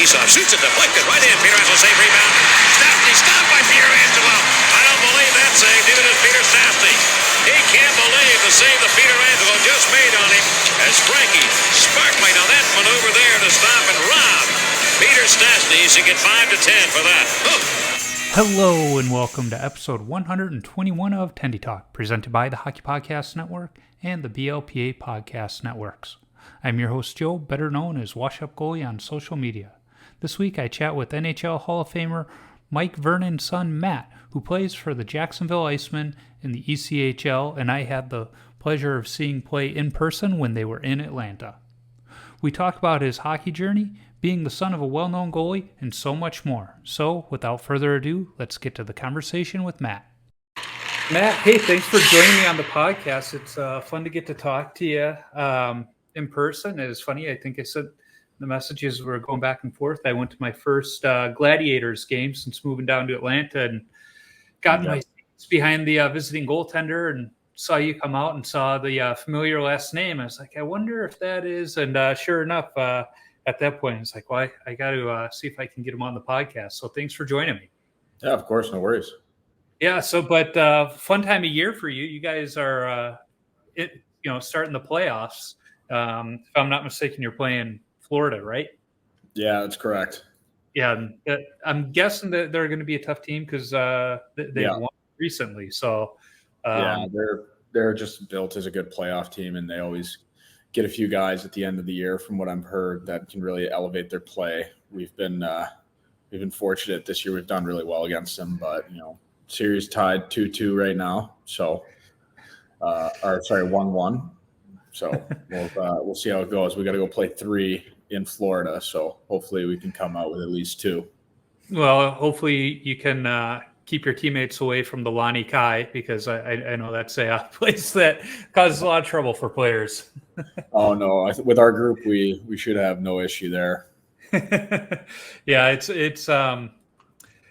faceoff. Shoots it deflected right in. Pietrangelo save rebound. Stopped by Pietrangelo. I don't believe that save. Neither does Peter Stastny. He can't believe the save that Pietrangelo just made on him as Frankie Sparkman on that maneuver there to stop and rob Peter Stastny. He should get 5 to 10 for that. Hello and welcome to episode 121 of Tendy Talk, presented by the Hockey Podcast Network and the BLPA Podcast Networks. I'm your host Joe, better known as Wash Up Goalie on social media. This week I chat with NHL Hall of Famer Mike Vernon's son Matt, who plays for the Jacksonville Icemen in the ECHL, and I had the pleasure of seeing play in person when they were in Atlanta. We talk about his hockey journey, being the son of a well-known goalie, and so much more. So, without further ado, let's get to the conversation with Matt. Matt, hey, thanks for joining me on the podcast. It's fun to get to talk to you in person. It was funny, I think I said the messages were going back and forth. I went to my first Gladiators game since moving down to Atlanta and got my seats behind the visiting goaltender and saw you come out and saw the familiar last name. I was like, I wonder if that is, and sure enough, at that point, it's like, well, I got to see if I can get him on the podcast. So thanks for joining me. Yeah, of course. No worries. Yeah. So, but fun time of year for you. You guys are, starting the playoffs. If I'm not mistaken, you're playing Florida, right? Yeah, that's correct. Yeah. I'm guessing that they're going to be a tough team because they won recently. So, they're just built as a good playoff team, and they always get a few guys at the end of the year, from what I've heard, that can really elevate their play. We've been fortunate this year. We've done really well against them, but series tied 2-2 right now. So, 1-1. So we'll see how it goes. We got to go play 3 in Florida, so hopefully we can come out with at least 2. Well, hopefully you can keep your teammates away from the Lani Kai, because I know that's a place that causes a lot of trouble for players. Oh no! With our group, we should have no issue there. Yeah,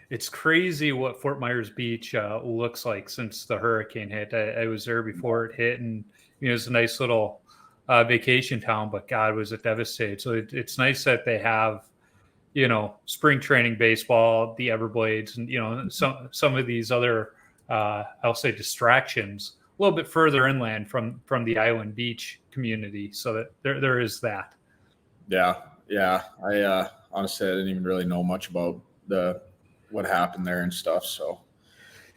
it's crazy what Fort Myers Beach looks like since the hurricane hit. I was there before it hit, and it was a nice little vacation town. But God, was it devastated! So it's nice that they have, spring training baseball, the Everblades, and some of these other I'll say distractions a little bit further inland from the island beach community, so that there is that. Yeah. I honestly, I didn't even really know much about what happened there and stuff. So,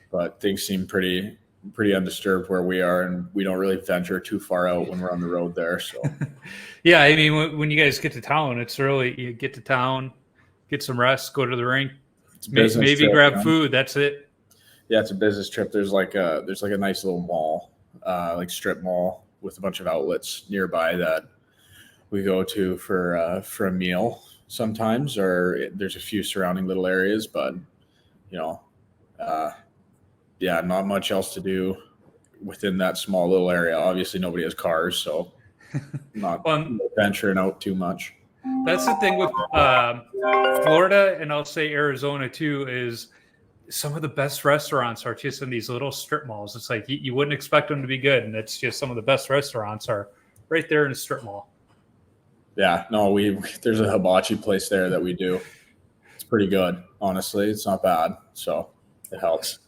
but things seem pretty undisturbed where we are, and we don't really venture too far out when we're on the road there. So, yeah, I mean, when you guys get to town, it's really, you get to town, get some rest, go to the rink, maybe trip, grab food. That's it. Yeah, it's a business trip. There's like a nice little mall, like strip mall with a bunch of outlets nearby that we go to for a meal sometimes, or there's a few surrounding little areas, but not much else to do within that small little area. Obviously nobody has cars, so not venturing out too much. That's the thing with Florida, and I'll say Arizona too, is some of the best restaurants are just in these little strip malls. It's like you wouldn't expect them to be good, and it's just some of the best restaurants are right there in a strip mall. Yeah, no, there's a hibachi place there that we do. It's pretty good, honestly. It's not bad, so it helps.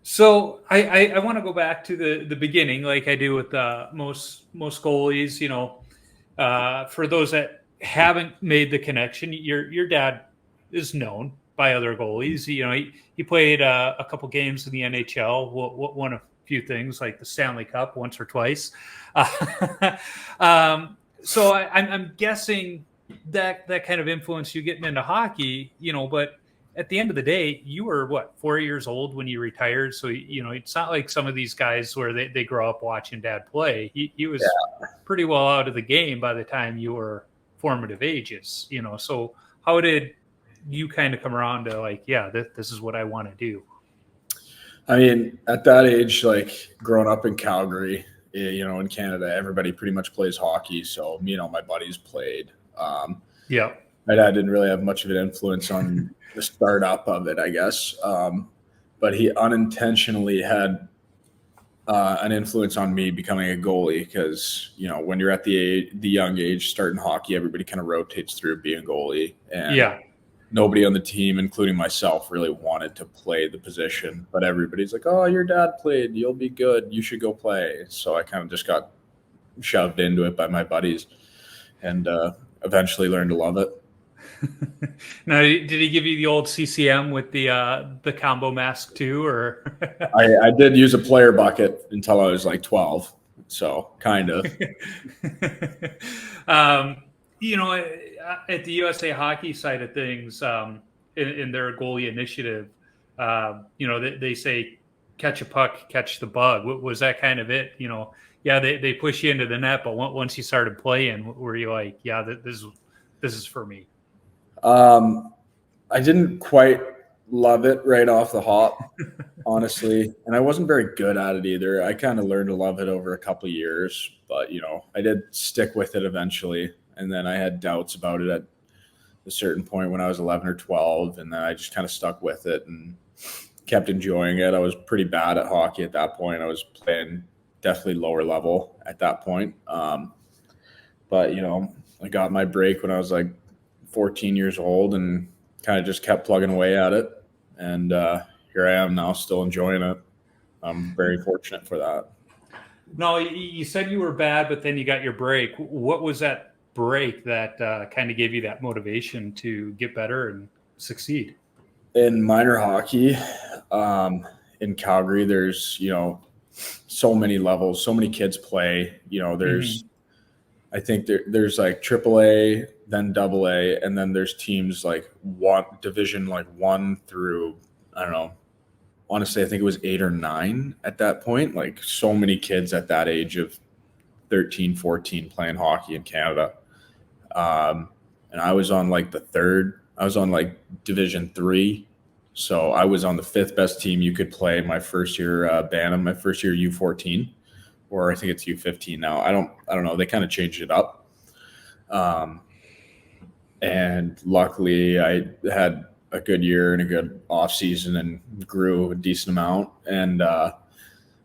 So I want to go back to the beginning, like I do with most goalies. For those that haven't made the connection, your dad is known by other goalies. He played a couple games in the NHL, won a few things like the Stanley Cup once or twice. So I'm guessing that kind of influenced you getting into hockey, but at the end of the day, you were 4 years old when you retired. So, it's not like some of these guys where they grow up watching dad play. He was pretty well out of the game by the time you were formative ages, so how did you kind of come around to this is what I want to do? I mean, at that age, like growing up in Calgary, in Canada, everybody pretty much plays hockey. So me and my buddies played. My dad didn't really have much of an influence on the startup of it, I guess. But he unintentionally had an influence on me becoming a goalie because, when you're at the young age starting hockey, everybody kind of rotates through being a goalie. And nobody on the team, including myself, really wanted to play the position. But everybody's like, oh, your dad played. You'll be good. You should go play. So I kind of just got shoved into it by my buddies and eventually learned to love it. Now, did he give you the old CCM with the combo mask too, or? I did use a player bucket until I was like 12, so kind of. At the USA Hockey side of things, in their goalie initiative, they say catch a puck, catch the bug. Was that kind of it? They push you into the net, but once you started playing, were you like, yeah, this is for me? I didn't quite love it right off the hop, honestly, and I wasn't very good at it either. I kind of learned to love it over a couple of years, but I did stick with it eventually, and then I had doubts about it at a certain point when I was 11 or 12, and then I just kind of stuck with it and kept enjoying it. I was pretty bad at hockey at that point. I was playing definitely lower level at that point, but I got my break when I was like 14 years old and kind of just kept plugging away at it. And here I am now still enjoying it. I'm very fortunate for that. No, you said you were bad, but then you got your break. What was that break that kind of gave you that motivation to get better and succeed? In minor hockey, in Calgary, there's, so many levels, so many kids play, there's, I think there's like AAA, then AA, and then there's teams like division like 1 through, I don't know, honestly, I think it was 8 or 9 at that point. Like so many kids at that age of 13, 14 playing hockey in Canada. And I was on like I was on like Division 3. So I was on the 5th best team you could play my first year, Bantam, my first year U14. Or I think it's U15 now. I don't know. They kind of changed it up. And luckily I had a good year and a good off season and grew a decent amount and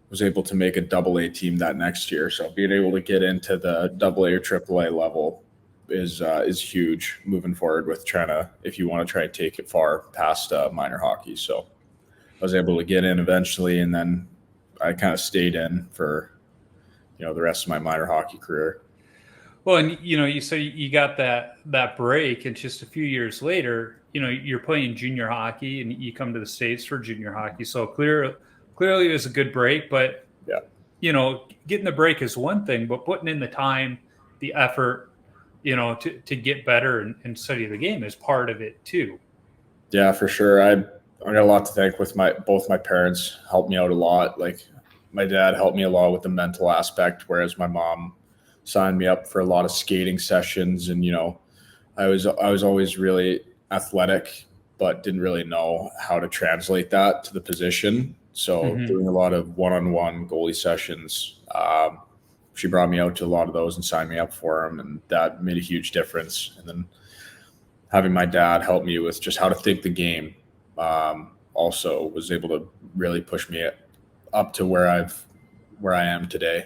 was able to make a AA team that next year. So being able to get into the AA or AAA level is huge moving forward with if you want to try and take it far past minor hockey. So I was able to get in eventually, and then I kind of stayed in for the rest of my minor hockey career. Well, and you say you got that break, and just a few years later, you're playing junior hockey, and you come to the States for junior hockey. So clearly it was a good break, but getting the break is one thing, but putting in the time, the effort, to get better and study the game is part of it too. Yeah, for sure. I got a lot to thank with both my parents helped me out a lot. Like my dad helped me a lot with the mental aspect, whereas my mom signed me up for a lot of skating sessions. And, I was always really athletic, but didn't really know how to translate that to the position. So doing a lot of one-on-one goalie sessions, she brought me out to a lot of those and signed me up for them. And that made a huge difference. And then having my dad help me with just how to think the game also was able to really push me up to where I am today.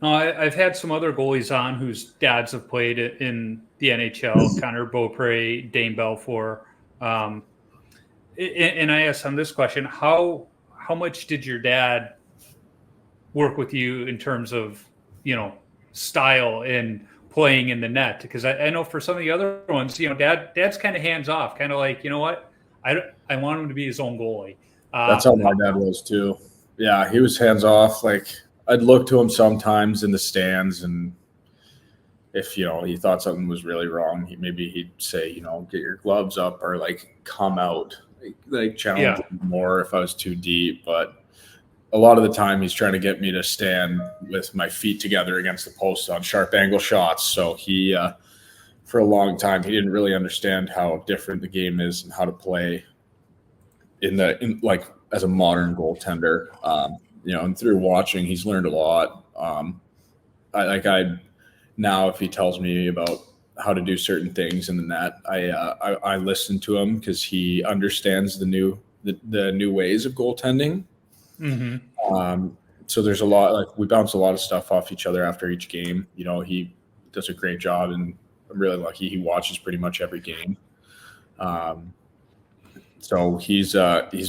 No, I've had some other goalies on whose dads have played in the NHL, Connor Beaupre, Dane Belfour. And I asked him this question: How much did your dad work with you in terms of style and playing in the net? Because I know for some of the other ones, dad's kind of hands off, kind of like, what, I want him to be his own goalie. That's how my dad was too. Yeah, he was hands off. Like I'd look to him sometimes in the stands, and if he thought something was really wrong, he'd say, get your gloves up, or like come out, like challenge more if I was too deep. But a lot of the time, he's trying to get me to stand with my feet together against the post on sharp angle shots. So he, for a long time, he didn't really understand how different the game is and how to play in like as a modern goaltender. And through watching, he's learned a lot. Now, if he tells me about how to do certain things in the net, I listen to him because he understands the new ways of goaltending. Mm-hmm. So there's a lot, like we bounce a lot of stuff off each other after each game. You know, he does a great job, and I'm really lucky. He watches pretty much every game. So he's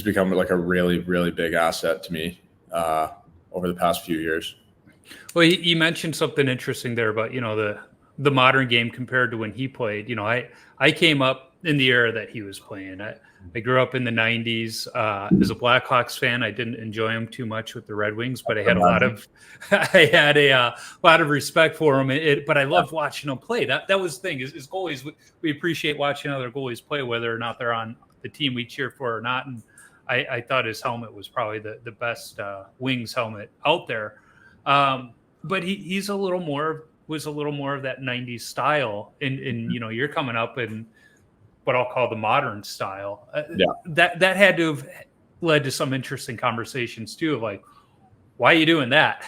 become like a really, really big asset to me over the past few years. Well, you mentioned something interesting there about, the modern game compared to when he played. I came up in the era that he was playing. I grew up in the 90s. As a Blackhawks fan, I didn't enjoy him too much with the Red Wings, but I had a lot of respect for him. But I loved watching him play. That was the thing is goalies. We appreciate watching other goalies play, whether or not they're on the team we cheer for or not. And I thought his helmet was probably the best Wings helmet out there. But he's was a little more of that 90s style. And you're coming up in what I'll call the modern style. That had to have led to some interesting conversations too, of like, why are you doing that?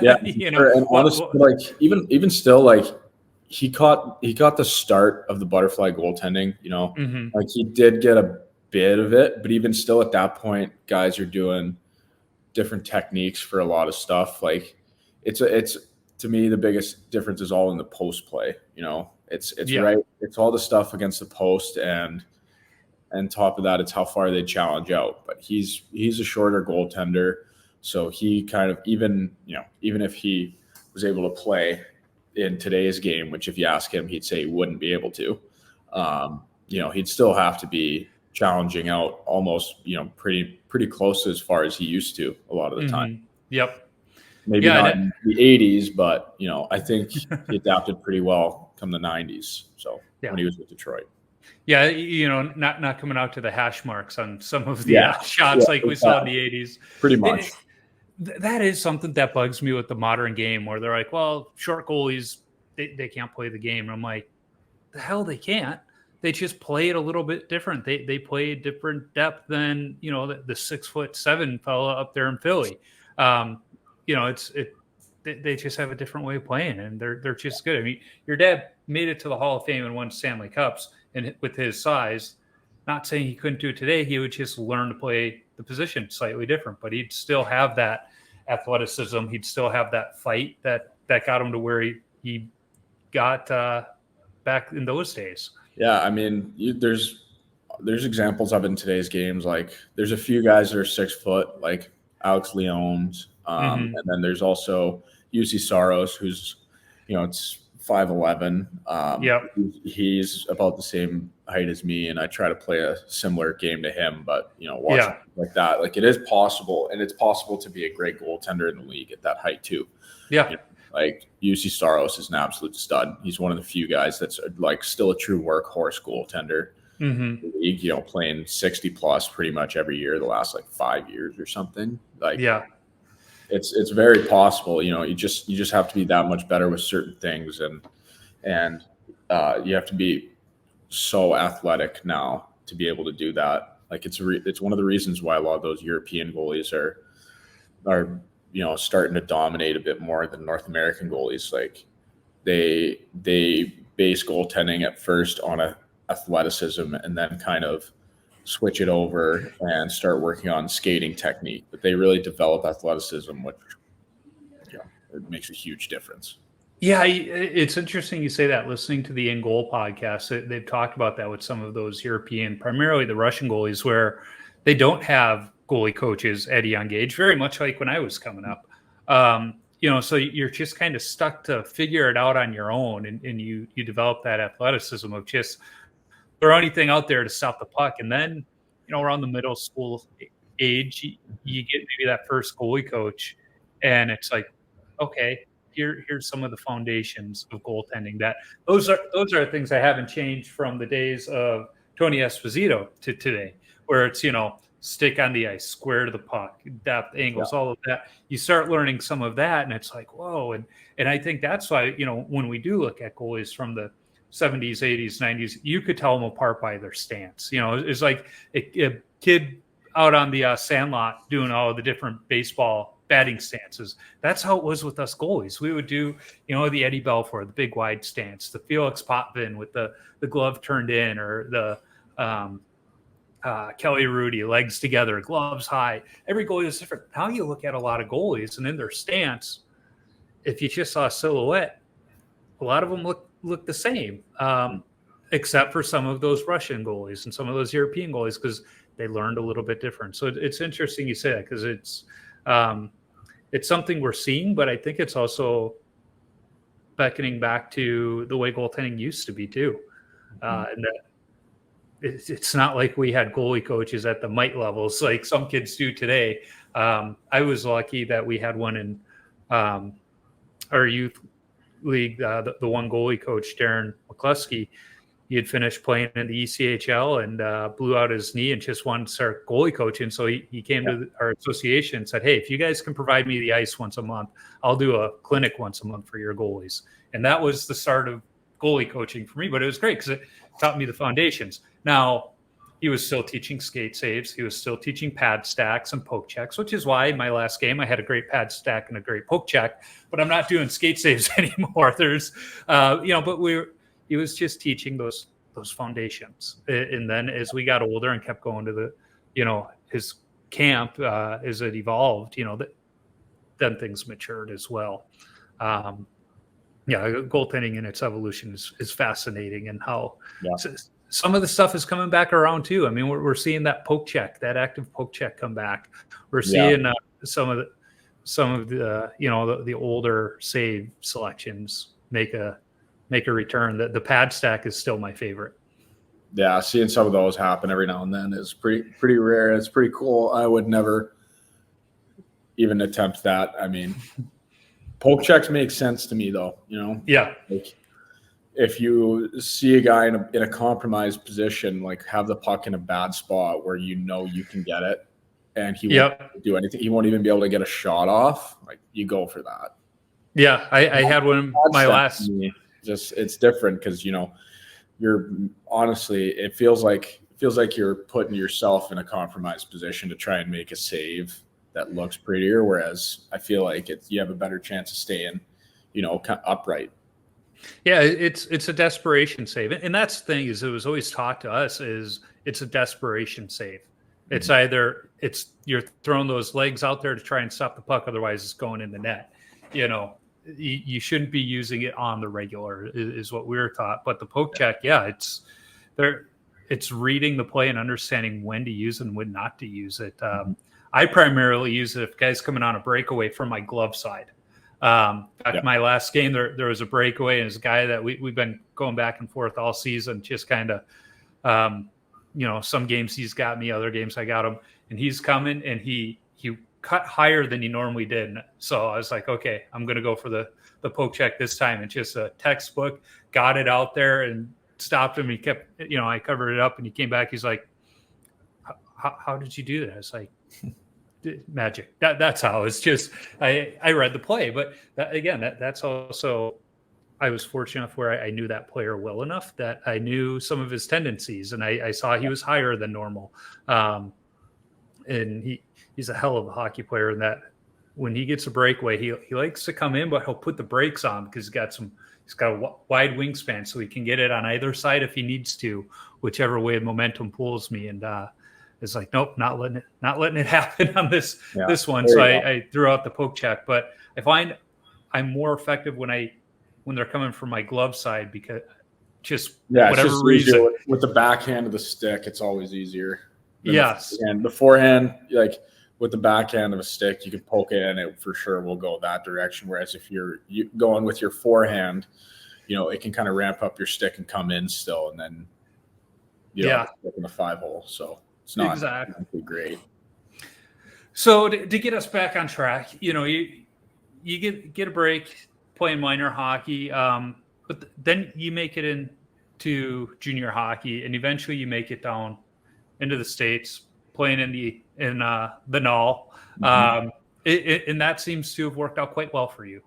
Yeah. And honestly, like even still, like he caught the start of the butterfly goaltending, like he did get a bit of it, but even still at that point, guys are doing different techniques for a lot of stuff. Like it's to me, the biggest difference is all in the post play. It's right. It's all the stuff against the post, and top of that, it's how far they challenge out. But he's a shorter goaltender, so he kind of even if he was able to play in today's game, which if you ask him, he'd say he wouldn't be able to. He'd still have to be challenging out almost pretty close as far as he used to a lot of the time. Yep. Maybe not in the 80s, but I think he adapted pretty well come the 90s. So when he was with Detroit. Yeah, not coming out to the hash marks on some of the shots like we saw in the 80s. Pretty much. That is something that bugs me with the modern game, where they're like, well, short goalies, they can't play the game. And I'm like, the hell they can't. They just play it a little bit different. They play a different depth than, the 6'7" fella up there in Philly. They just have a different way of playing, and they're just good. I mean, your dad made it to the Hall of Fame and won Stanley Cups, and with his size, not saying he couldn't do it today, he would just learn to play the position slightly different, but he'd still have that athleticism. He'd still have that fight that got him to where he got back in those days. Yeah, I mean, there's examples of it in today's games. Like, there's a few guys that are 6 foot, like Alex Leones, and then there's also UC Saros, who's it's 5'11". He's about the same height as me, and I try to play a similar game to him. But watching like that, like it is possible, and it's possible to be a great goaltender in the league at that height too. Yeah. Like UC Saros is an absolute stud. He's one of the few guys that's like still a true workhorse goaltender. League, playing 60 plus pretty much every year the last like 5 years or something. Like, it's very possible. You just have to be that much better with certain things, and you have to be so athletic now to be able to do that. Like it's one of the reasons why a lot of those European goalies are starting to dominate a bit more than North American goalies. Like they base goaltending at first on athleticism, and then kind of switch it over and start working on skating technique. But they really develop athleticism, which it makes a huge difference. Yeah, it's interesting you say that. Listening to the In Goal podcast, they've talked about that with some of those European, primarily the Russian goalies, where they don't have goalie coaches at a young age, very much like when I was coming up. So you're just kind of stuck to figure it out on your own, and you develop that athleticism of just throw anything out there to stop the puck. And then, around the middle school age, you get maybe that first goalie coach, and it's like, okay, here's some of the foundations of goaltending. That those are things that haven't changed from the days of Tony Esposito to today, where it's, stick on the ice, square to the puck, depth, angles, all of that. You start learning some of that, and it's like, whoa. And I think that's why, when we do look at goalies from the 70s, 80s, 90s, you could tell them apart by their stance. It's like a kid out on the sandlot doing all of the different baseball batting stances. That's how it was with us goalies. We would do, the Eddie Belfour, the big wide stance, the Felix Potvin with the glove turned in, or the Kelly Rudy, legs together, gloves high. Every goalie is different. Now you look at a lot of goalies and in their stance, if you just saw a silhouette, a lot of them look the same, except for some of those Russian goalies and some of those European goalies because they learned a little bit different. So it's interesting you say that because it's something we're seeing, but I think it's also beckoning back to the way goaltending used to be too, and that it's not like we had goalie coaches at the mite levels like some kids do today. I was lucky that we had one in our youth league, the one goalie coach, Darren McCluskey. He had finished playing in the ECHL and blew out his knee and just wanted to start goalie coaching. So he came to our association and said, hey, if you guys can provide me the ice once a month, I'll do a clinic once a month for your goalies. And that was the start of goalie coaching for me, but it was great because it taught me the foundations. Now, he was still teaching skate saves. He was still teaching pad stacks and poke checks, which is why in my last game I had a great pad stack and a great poke check, but I'm not doing skate saves anymore. There's, but he was just teaching those foundations. And then as we got older and kept going to his camp, as it evolved, then things matured as well. Goaltending in its evolution is fascinating, and how some of the stuff is coming back around too. I mean, we're seeing that poke check, that active poke check come back. We're seeing some of the older save selections make a return. The pad stack is still my favorite. Yeah, seeing some of those happen every now and then is pretty rare. It's pretty cool. I would never even attempt that. I mean, poke checks make sense to me though, Yeah. Like if you see a guy in a compromised position, like have the puck in a bad spot where you can get it and he won't do anything. He won't even be able to get a shot off. Like you go for that. Yeah, I had one in my last. It's different because you're honestly it feels like you're putting yourself in a compromised position to try and make a save that looks prettier. Whereas I feel like you have a better chance of staying, upright. Yeah, it's a desperation save, and that's the thing is it was always taught to us is it's a desperation save. It's either you're throwing those legs out there to try and stop the puck, otherwise it's going in the net. You shouldn't be using it on the regular is what we were taught. But the poke check, it's reading the play and understanding when to use it and when not to use it. I primarily use it if guys coming on a breakaway from my glove side. My last game, there was a breakaway, and it's a guy that we've been going back and forth all season, just kind of, some games he's got me, other games I got him, and he's coming, and he cut higher than he normally did. So I was like, okay, I'm going to go for the poke check this time. And just a textbook, got it out there and stopped him. He kept, I covered it up and he came back. He's like, how did you do that? It's like magic. That's how. It's just, I read the play, but that's also, I was fortunate enough where I knew that player well enough that I knew some of his tendencies, and I saw he was higher than normal. And he's a hell of a hockey player, in that when he gets a breakaway, he likes to come in, but he'll put the brakes on because he's got a wide wingspan, so he can get it on either side if he needs to, whichever way momentum pulls me. And it's like, nope, not letting it happen on this one. So I threw out the poke check, but I find I'm more effective when they're coming from my glove side, because whatever reason with the backhand of the stick, it's always easier. Yes. And the forehand, like with the backhand of a stick, you can poke it and it for sure will go that direction. Whereas if you're going with your forehand, it can kind of ramp up your stick and come in still. And then, in the 5-hole. So it's not exactly great. So to get us back on track, you get a break playing minor hockey, but then you make it into junior hockey, and eventually you make it down into the States, playing in the NAL. And that seems to have worked out quite well for you.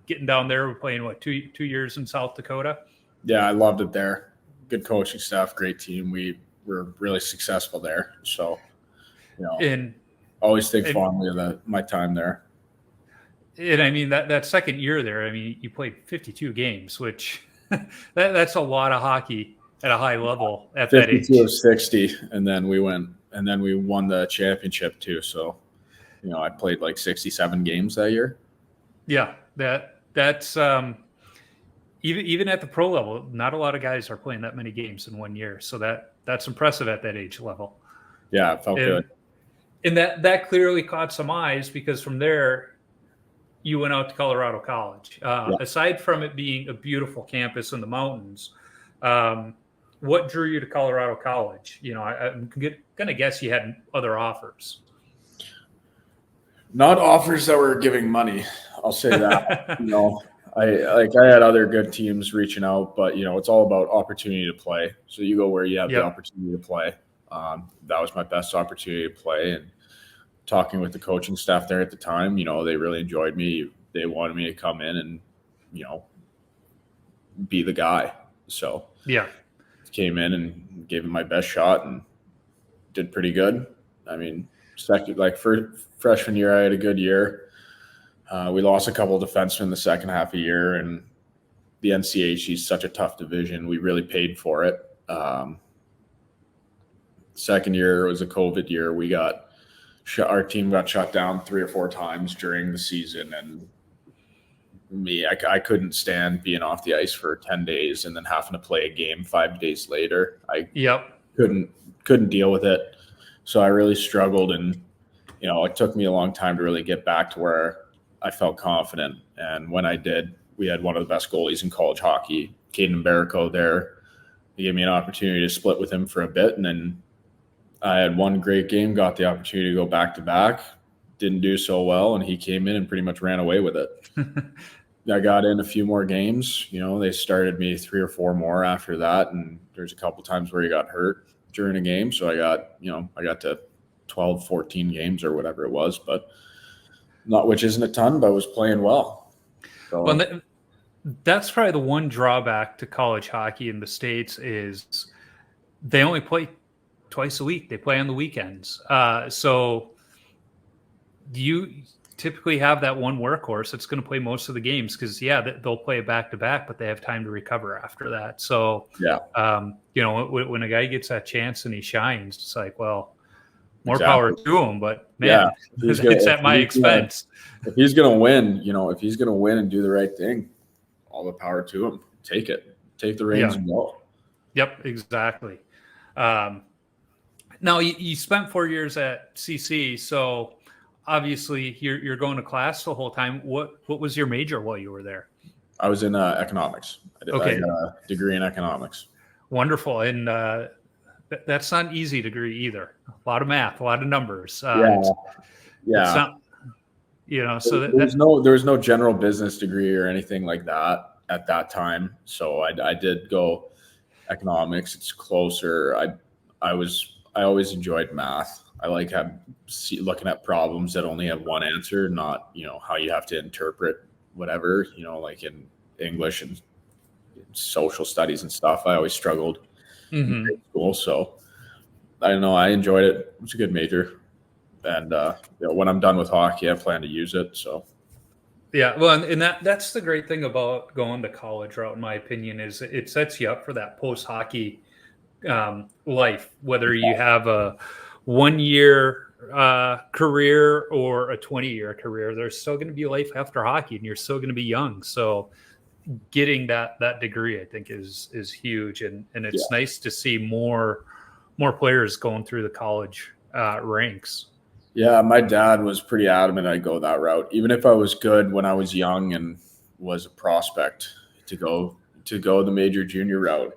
Getting down there, we're playing two years in South Dakota. Yeah, I loved it there. Good coaching staff, great team. We were really successful there. So, and always think fondly of my time there. And I mean that second year there, I mean, you played 52 games, which that's a lot of hockey at a high level at that age. 52 of 60, and then we won the championship too. So, I played like 67 games that year. Yeah, that's even at the pro level, not a lot of guys are playing that many games in 1 year. So that's impressive at that age level. Yeah, it felt good. And that clearly caught some eyes, because from there you went out to Colorado College. Aside from it being a beautiful campus in the mountains, what drew you to Colorado College? I'm going to guess you had other offers. Not offers that were giving money, I'll say that. I had other good teams reaching out, but it's all about opportunity to play. So you go where you have the opportunity to play. That was my best opportunity to play, and talking with the coaching staff there at the time, they really enjoyed me. They wanted me to come in and, be the guy. So came in and gave it my best shot and did pretty good. I mean, for freshman year, I had a good year. We lost a couple of defensemen the second half of the year, and the NCHC is such a tough division. We really paid for it. Second year was a COVID year. Our team got shut down 3 or 4 times during the season, and I couldn't stand being off the ice for 10 days and then having to play a game 5 days later. I couldn't deal with it. So I really struggled, and it took me a long time to really get back to where I felt confident. And when I did, we had one of the best goalies in college hockey, Caden Barrico there. He gave me an opportunity to split with him for a bit, and then I had one great game, got the opportunity to go back-to-back, didn't do so well, and he came in and pretty much ran away with it. I got in a few more games. They started me 3 or 4 more after that, and there's a couple times where he got hurt during a game. So I got to 12, 14 games or whatever it was, but which isn't a ton, but I was playing well. So, well, that's probably the one drawback to college hockey in the States is they only play twice a week. They play on the weekends. So you typically have that one workhorse that's going to play most of the games, because they'll play a back-to-back, but they have time to recover after that. So when a guy gets that chance and he shines, it's like, well, more power to him, but man, it's at my expense. If he's going to win, if he's going to win and do the right thing, all the power to him. Take the reins and go. Yep, exactly. Now you spent 4 years at CC, so obviously you're going to class the whole time. What was your major while you were there? I was in economics. I got a degree in economics. Wonderful. And that's not an easy degree either. A lot of math, a lot of numbers. It's not, so there was no general business degree or anything like that at that time. So I did go economics. It's closer. I always enjoyed math. I like looking at problems that only have one answer, not, how you have to interpret whatever, like in English and social studies and stuff. I always struggled in grade school. So I don't know. I enjoyed it. It was a good major. And when I'm done with hockey, I plan to use it. So. Yeah, well, and that's the great thing about going the college route, in my opinion, is it sets you up for that post-hockey life, whether you have a 1-year career or a 20-year career. There's still going to be life after hockey, and you're still going to be young. So getting that degree, I think, is huge, and it's nice to see more players going through the college ranks. Yeah, my dad was pretty adamant I'd go that route, even if I was good when I was young and was a prospect to go the major junior route.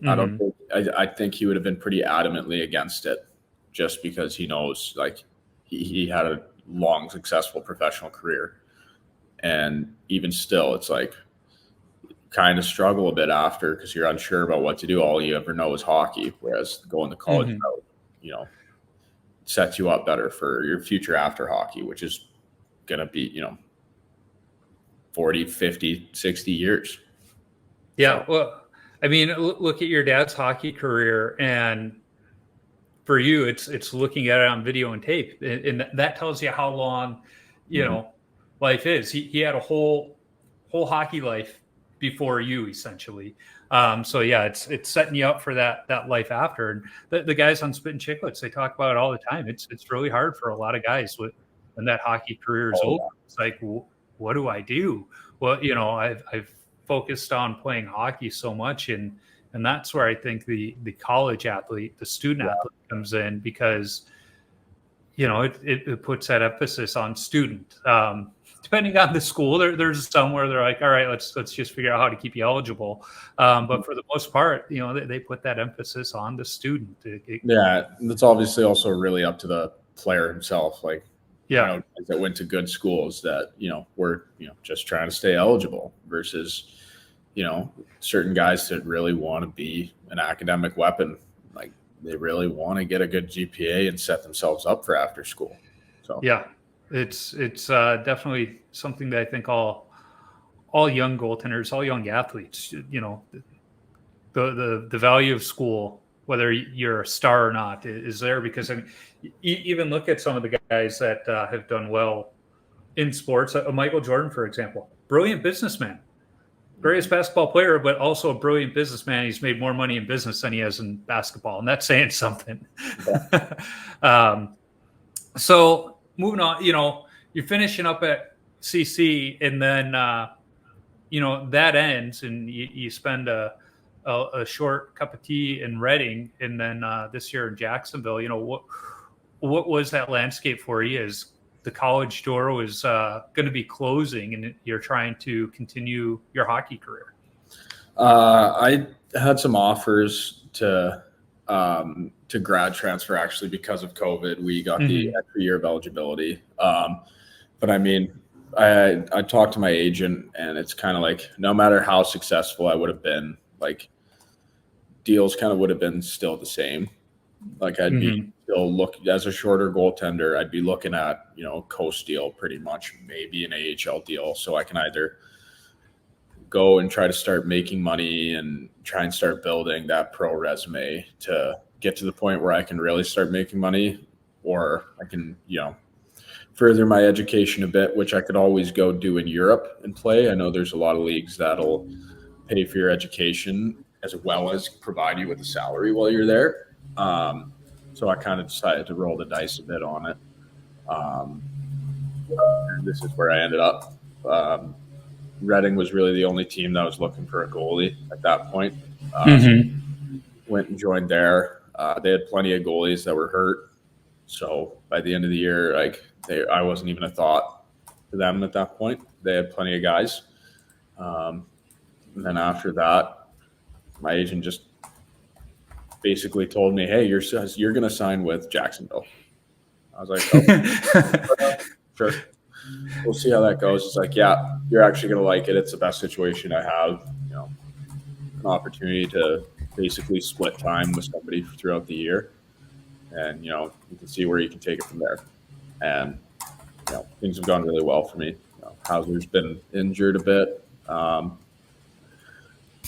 I think he would have been pretty adamantly against it, just because he knows, like, he had a long, successful professional career, and even still, it's like kind of struggle a bit after, because you're unsure about what to do. All you ever know is hockey, whereas going the college route, sets you up better for your future after hockey, which is going to be, 40, 50, 60 years. Yeah. So. Well, I mean, look at your dad's hockey career, and for you, it's looking at it on video and tape, and that tells you how long, life is. He had a whole hockey life before you, essentially. So yeah, it's setting you up for that life after. And the guys on Spit and Chicklets, they talk about it all the time. It's really hard for a lot of guys when that hockey career is over. It's like, what do I do? Well, I've focused on playing hockey so much, and that's where I think the college athlete, the student athlete, comes in, because it puts that emphasis on student. Depending on the school, there's some where they're like, all right, let's just figure out how to keep you eligible. But for the most part, they put that emphasis on the student. That's obviously also really up to the player himself. Like, that went to good schools that, were, just trying to stay eligible, versus, certain guys that really want to be an academic weapon. Like, they really want to get a good GPA and set themselves up for after school. So yeah, it's definitely something that I think all young goaltenders, all young athletes, the value of school, whether you're a star or not, is there, because even look at some of the guys that have done well in sports. Michael Jordan, for example, brilliant businessman, greatest basketball player, but also a brilliant businessman. He's made more money in business than he has in basketball, and that's saying something. So moving on, you're finishing up at CC, and then that ends, and you spend a short cup of tea in Reading, and then this year in Jacksonville. What was that landscape for you as the college door was going to be closing, and you're trying to continue your hockey career? I had some offers to grad transfer, actually, because of COVID. We got the extra year of eligibility. But I mean, I talked to my agent, and it's kind of like, no matter how successful I would have been, like, deals kind of would have been still the same. Like, I'd be still as a shorter goaltender, I'd be looking at, a coast deal pretty much, maybe an AHL deal. So I can either go and try to start making money and try and start building that pro resume to get to the point where I can really start making money, or I can, further my education a bit, which I could always go do in Europe and play. I know there's a lot of leagues that'll pay for your education as well as provide you with a salary while you're there. So I kind of decided to roll the dice a bit on it. And this is where I ended up. Reading was really the only team that was looking for a goalie at that point. Went and joined there. They had plenty of goalies that were hurt. So by the end of the year, I wasn't even a thought to them at that point. They had plenty of guys. And then after that, my agent just basically told me, hey, you're going to sign with Jacksonville. I was like, oh, sure. We'll see how that goes. It's like, yeah, you're actually going to like it. It's the best situation I have, an opportunity to basically split time with somebody throughout the year. And, you can see where you can take it from there. And, things have gone really well for me. Hauser's been injured a bit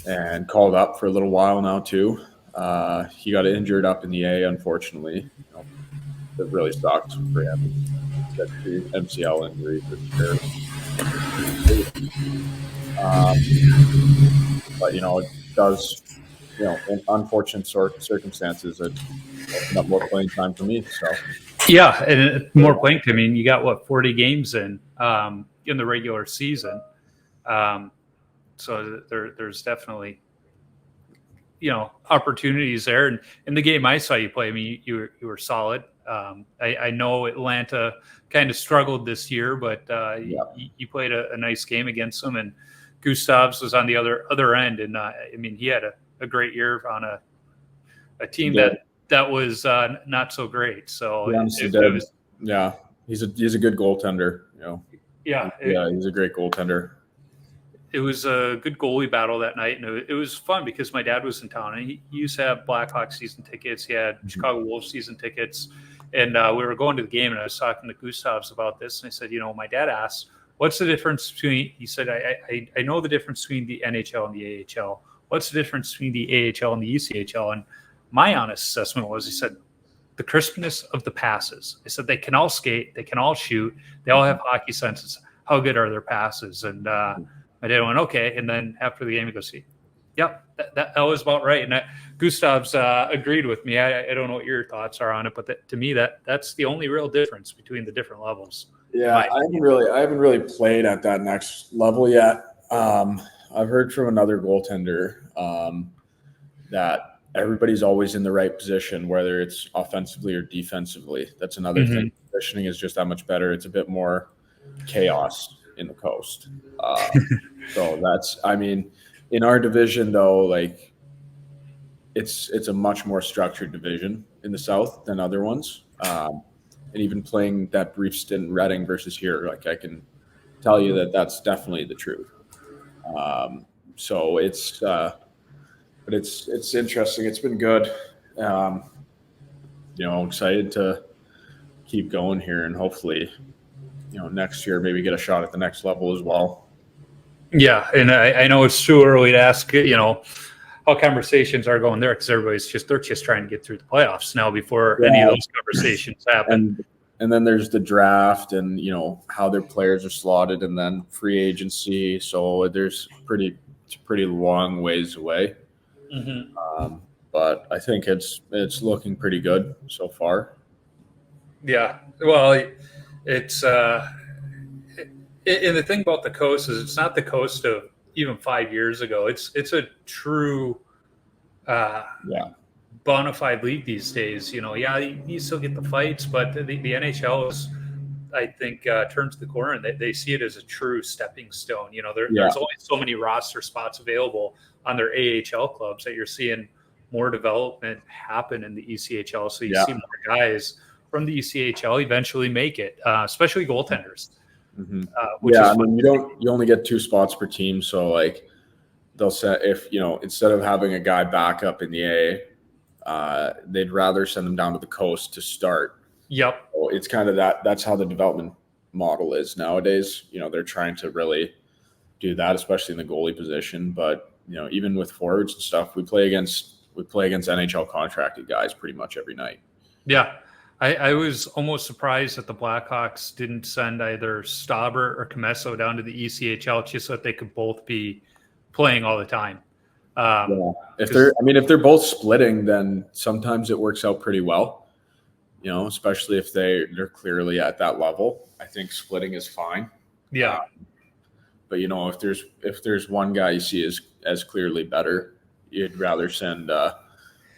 and called up for a little while now too. He got injured up in the A, unfortunately. That really sucked for him. Got the MCL injury for sure. But it does, in unfortunate circumstances, it opened up more playing time for me. So yeah, and more playing time. I mean, you got 40 games in the regular season, so there's definitely opportunities there. And in the game I saw you play, I mean, you were solid. I know Atlanta kind of struggled this year, but you played a nice game against them, and Gustavs was on the other end. And I mean, he had a great year on a team that was not so great. So he's a good goaltender. He's a great goaltender. It was a good goalie battle that night, and it was fun because my dad was in town, and he used to have Blackhawks season tickets. He had Chicago Wolves season tickets, and we were going to the game, and I was talking to Gustavs about this, and I said, my dad asked, what's the difference between, he said, I know the difference between the NHL and the AHL. What's the difference between the AHL and the ECHL? And my honest assessment was, he said, the crispness of the passes. I said, they can all skate, they can all shoot, they all have hockey senses. How good are their passes? And My dad went, okay. And then after the game, he goes, yep, that was about right. And Gustav's agreed with me. I don't know what your thoughts are on it, but to me, that's the only real difference between the different levels. Yeah, I haven't really played at that next level yet. I've heard from another goaltender that everybody's always in the right position, whether it's offensively or defensively. That's another thing. Positioning is just that much better. It's a bit more chaos in the coast. So in our division though, like it's a much more structured division in the South than other ones. And even playing that brief stint in Reading versus here, like I can tell you that that's definitely the truth. So but it's interesting. It's been good. Excited to keep going here and hopefully, next year maybe get a shot at the next level as well. Yeah, and I know it's too early to ask, how conversations are going there because they're just trying to get through the playoffs now before any of those conversations happen. And then there's the draft and, how their players are slotted and then free agency. So it's a pretty long ways away. But I think it's looking pretty good so far. Yeah. Well, it's and the thing about the coast is it's not the coast of even 5 years ago. It's a true bona fide league these days. You still get the fights, but the NHL is, I think, turns the corner and they see it as a true stepping stone. There's only so many roster spots available on their AHL clubs that you're seeing more development happen in the ECHL. So you see more guys from the ECHL eventually make it, especially goaltenders. You only get 2 spots per team. So like they'll say if, instead of having a guy back up in the A, they'd rather send them down to the coast to start. Yep. So it's kind of that's how the development model is nowadays. They're trying to really do that, especially in the goalie position. But, even with forwards and stuff, we play against NHL contracted guys pretty much every night. Yeah. I was almost surprised that the Blackhawks didn't send either Stauber or Comesso down to the ECHL just so that they could both be playing all the time. If they're both splitting, then sometimes it works out pretty well. Especially if they're clearly at that level. I think splitting is fine. Yeah. But if there's one guy you see as clearly better, you'd rather send the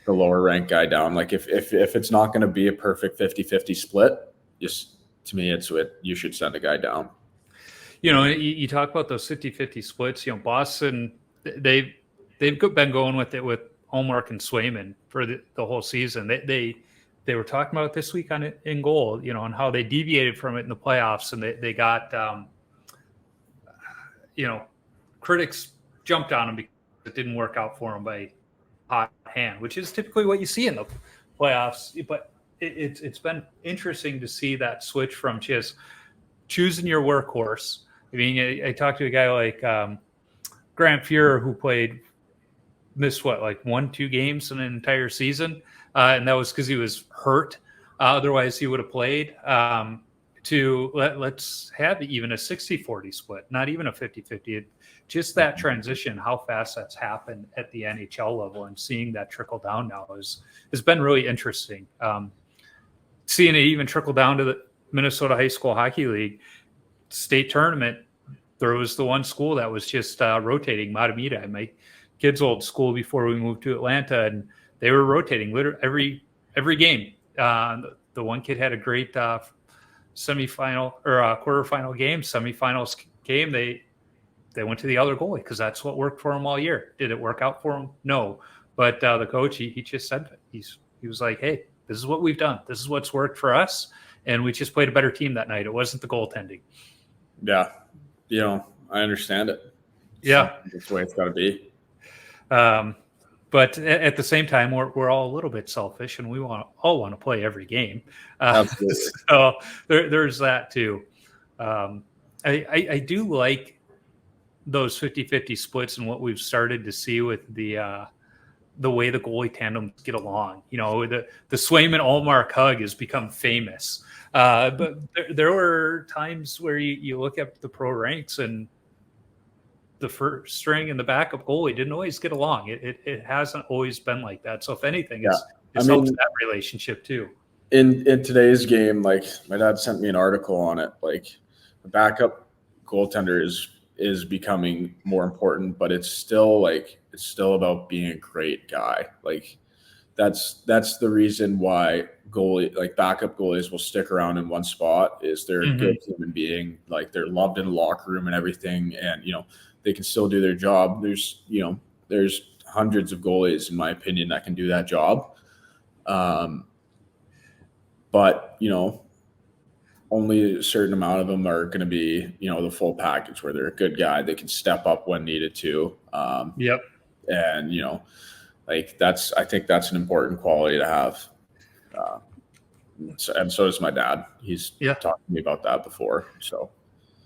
lower ranked guy down. Like if it's not going to be a perfect 50-50 split, just to me, you should send a guy down. You talk about those 50-50 splits. Boston, they've been going with it with Ullmark and Swayman for the whole season. They were talking about it this week in goal, and how they deviated from it in the playoffs, and they got critics jumped on them because it didn't work out for them by hot hand, which is typically what you see in the playoffs. But it's been interesting to see that switch from just choosing your workhorse. I talked to a guy like Grant Fuhrer who missed 1-2 games in an entire season, and that was because he was hurt. Otherwise, he would have played. Let's have even a 60-40 split, not even a 50-50. Just that transition, how fast that's happened at the NHL level and seeing that trickle down now has been really interesting. Seeing it even trickle down to the Minnesota High School Hockey League state tournament, there was the one school that was just rotating, Matamita, my kids' old school before we moved to Atlanta, and they were rotating literally every game. The one kid had a great semifinal or quarterfinal game, semifinals game. They went to the other goalie because that's what worked for him all year. Did it work out for him? No. But the coach, he just said that. He was like, hey, this is what we've done. This is what's worked for us. And we just played a better team that night. It wasn't the goaltending. Yeah. I understand it. Yeah. That's the way it's got to be. But at the same time, we're all a little bit selfish, and we all want to play every game. Absolutely. So there's that too. I do like those 50-50 splits and what we've started to see with the way the goalie tandems get along. The Swayman Ullmark hug has become famous. But there were times where you look at the pro ranks and the first string and the backup goalie didn't always get along. It hasn't always been like that. So if anything, it helps that relationship too. In today's game, like my dad sent me an article on it. Like the backup goaltender is becoming more important, but it's still about being a great guy. Like that's the reason why backup goalies will stick around in one spot is they're a good human being. Like they're loved in the locker room and everything. And, they can still do their job. There's hundreds of goalies, in my opinion, that can do that job. But, only a certain amount of them are going to be, the full package where they're a good guy. They can step up when needed to. Yep. And, I think that's an important quality to have. And so does my dad. He's talked to me about that before. So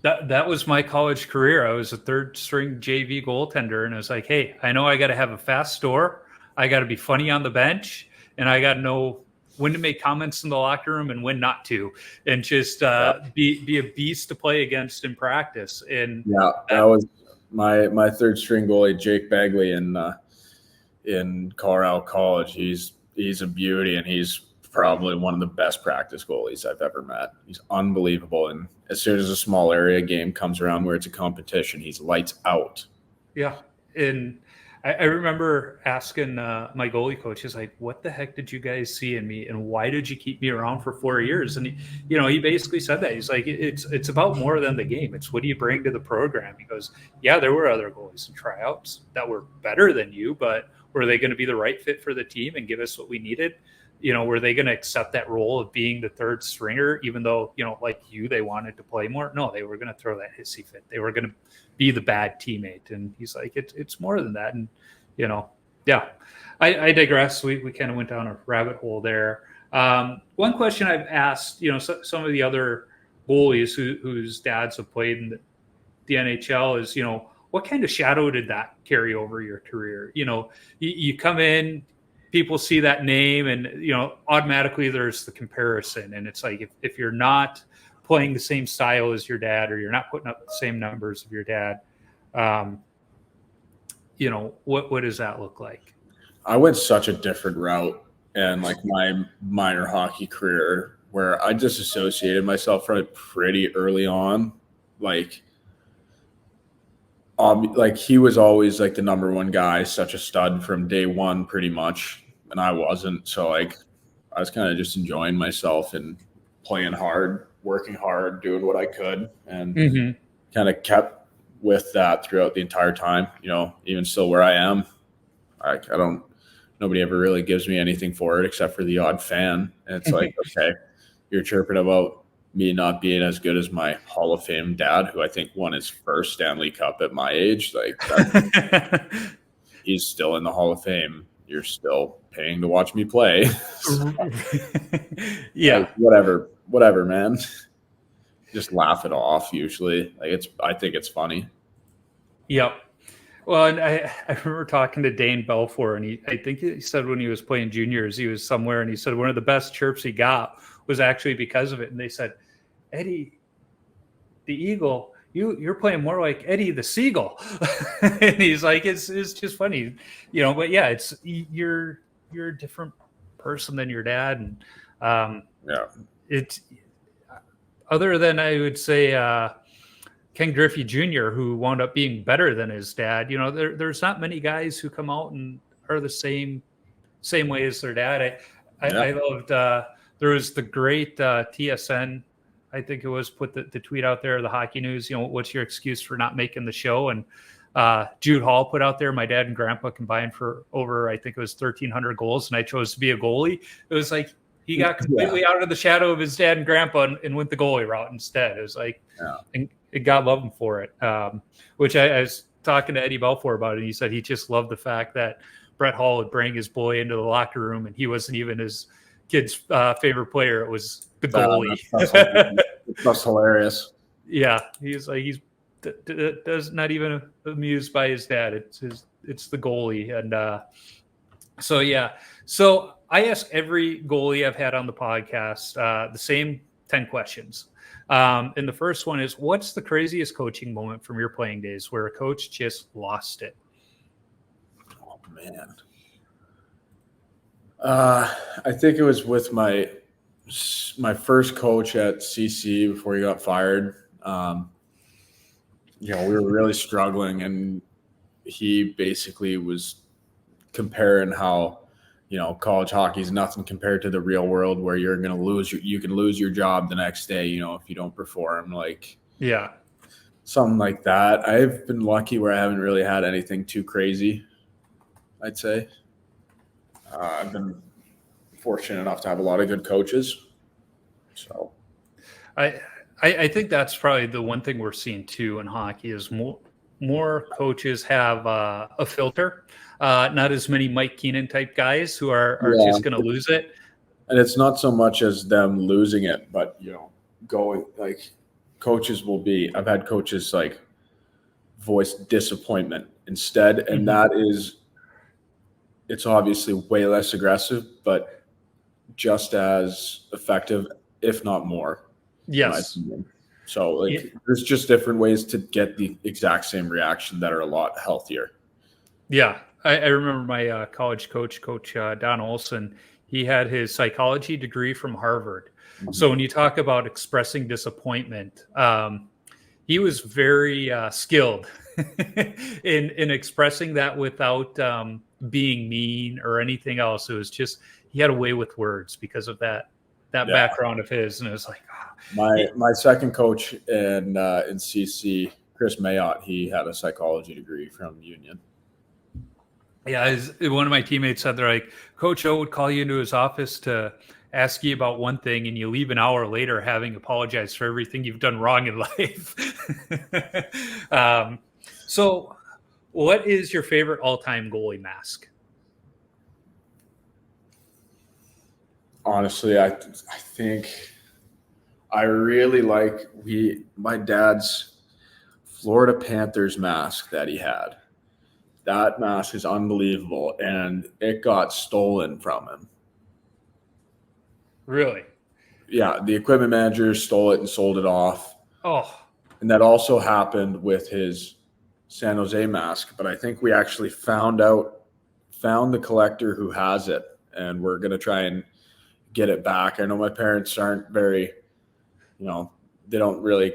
that was my college career. I was a third string JV goaltender, and I was like, hey, I know I got to have a fast store. I got to be funny on the bench, and I got to know when to make comments in the locker room and when not to, and just be a beast to play against in practice. And that was my third string goalie, Jake Bagley, in Colorado College. He's a beauty, and he's probably one of the best practice goalies I've ever met. He's unbelievable, and as soon as a small area game comes around where it's a competition, he's lights out. Yeah, and I remember asking my goalie coach, he's like, what the heck did you guys see in me, and why did you keep me around for 4 years? And he basically said that. He's like, it's about more than the game. It's what do you bring to the program? He goes, yeah, there were other goalies in tryouts that were better than you, but were they going to be the right fit for the team and give us what we needed? Were they going to accept that role of being the third stringer, even though, like they wanted to play more? No, they were going to throw that hissy fit. They were going to be the bad teammate. And he's like, it's more than that. And, I digress. We kind of went down a rabbit hole there. One question I've asked, some of the other goalies whose dads have played in the NHL is, what kind of shadow did that carry over your career? You come in, people see that name, and automatically there's the comparison, and it's like if you're not playing the same style as your dad, or you're not putting up the same numbers of your dad, what does that look like? I went such a different route, and like my minor hockey career, where I disassociated myself from it pretty early on. Like he was always like the number one guy, such a stud from day one, pretty much. And I wasn't. So I was kind of just enjoying myself and playing hard, working hard, doing what I could, and kind of kept with that throughout the entire time, even still where I am. Nobody ever really gives me anything for it except for the odd fan. And it's like, okay, you're chirping about me not being as good as my Hall of Fame dad, who I think won his first Stanley Cup at my age. Like he's still in the Hall of Fame. You're still paying to watch me play. So, yeah. Like, whatever, man. Just laugh it off usually. I think it's funny. Yep. Well, and I remember talking to Dane Belfour, and I think he said when he was playing juniors, he was somewhere, and he said one of the best chirps he got was actually because of it. And they said, Eddie, the Eagle, you're playing more like Eddie the Seagull. And he's like, it's just funny, but yeah, it's you're a different person than your dad. And it's other than, I would say, Ken Griffey Jr., who wound up being better than his dad. There's not many guys who come out and are the same way as their dad. I loved there was the great TSN, I think it was, put the tweet out there, the Hockey News, what's your excuse for not making the show? And Jude Hall put out there, my dad and grandpa combined for over, I think it was 1,300 goals, and I chose to be a goalie. It was like he got completely out of the shadow of his dad and grandpa and went the goalie route instead. It was like, and God love him for it. Which I was talking to Eddie Belfour about it, and he said he just loved the fact that Brett Hall would bring his boy into the locker room, and he wasn't even his kid's favorite player. It was the goalie. That's hilarious. Yeah, he's like does not even amused by his dad. It's the goalie, and so yeah. So I ask every goalie I've had on the podcast the same 10 questions. And the first one is, what's the craziest coaching moment from your playing days where a coach just lost it? Oh, man. I think it was with my first coach at CC before he got fired. We were really struggling, and he basically was comparing how, college hockey is nothing compared to the real world, where you're going to you can lose your job the next day, if you don't perform, Yeah. something like that. I've been lucky where I haven't really had anything too crazy, I'd say. I've been fortunate enough to have a lot of good coaches. So I think that's probably the one thing we're seeing too in hockey is more coaches have a filter, not as many Mike Keenan type guys who are just going to lose it. And it's not so much as them losing it, but going coaches will be. I've had coaches voice disappointment instead, and that is, it's obviously way less aggressive, but just as effective, if not more. Yes. So there's just different ways to get the exact same reaction that are a lot healthier. Yeah. I remember my college coach, Don Olson, he had his psychology degree from Harvard. Mm-hmm. So when you talk about expressing disappointment, he was very skilled in expressing that without being mean or anything else. It was just, he had a way with words because of that background of his. And it was like, my second coach in CC, Chris Mayotte, he had a psychology degree from Union. Yeah, one of my teammates said, they're like, Coach O would call you into his office to ask you about one thing, and you leave an hour later having apologized for everything you've done wrong in life. So what is your favorite all-time goalie mask? Honestly, I think I really like my dad's Florida Panthers mask that he had. That mask is unbelievable, and it got stolen from him. Really? Yeah, the equipment manager stole it and sold it off. Oh. And that also happened with his San Jose mask, but I think we actually found the collector who has it, and we're going to try and get it back. I know my parents aren't very, they don't really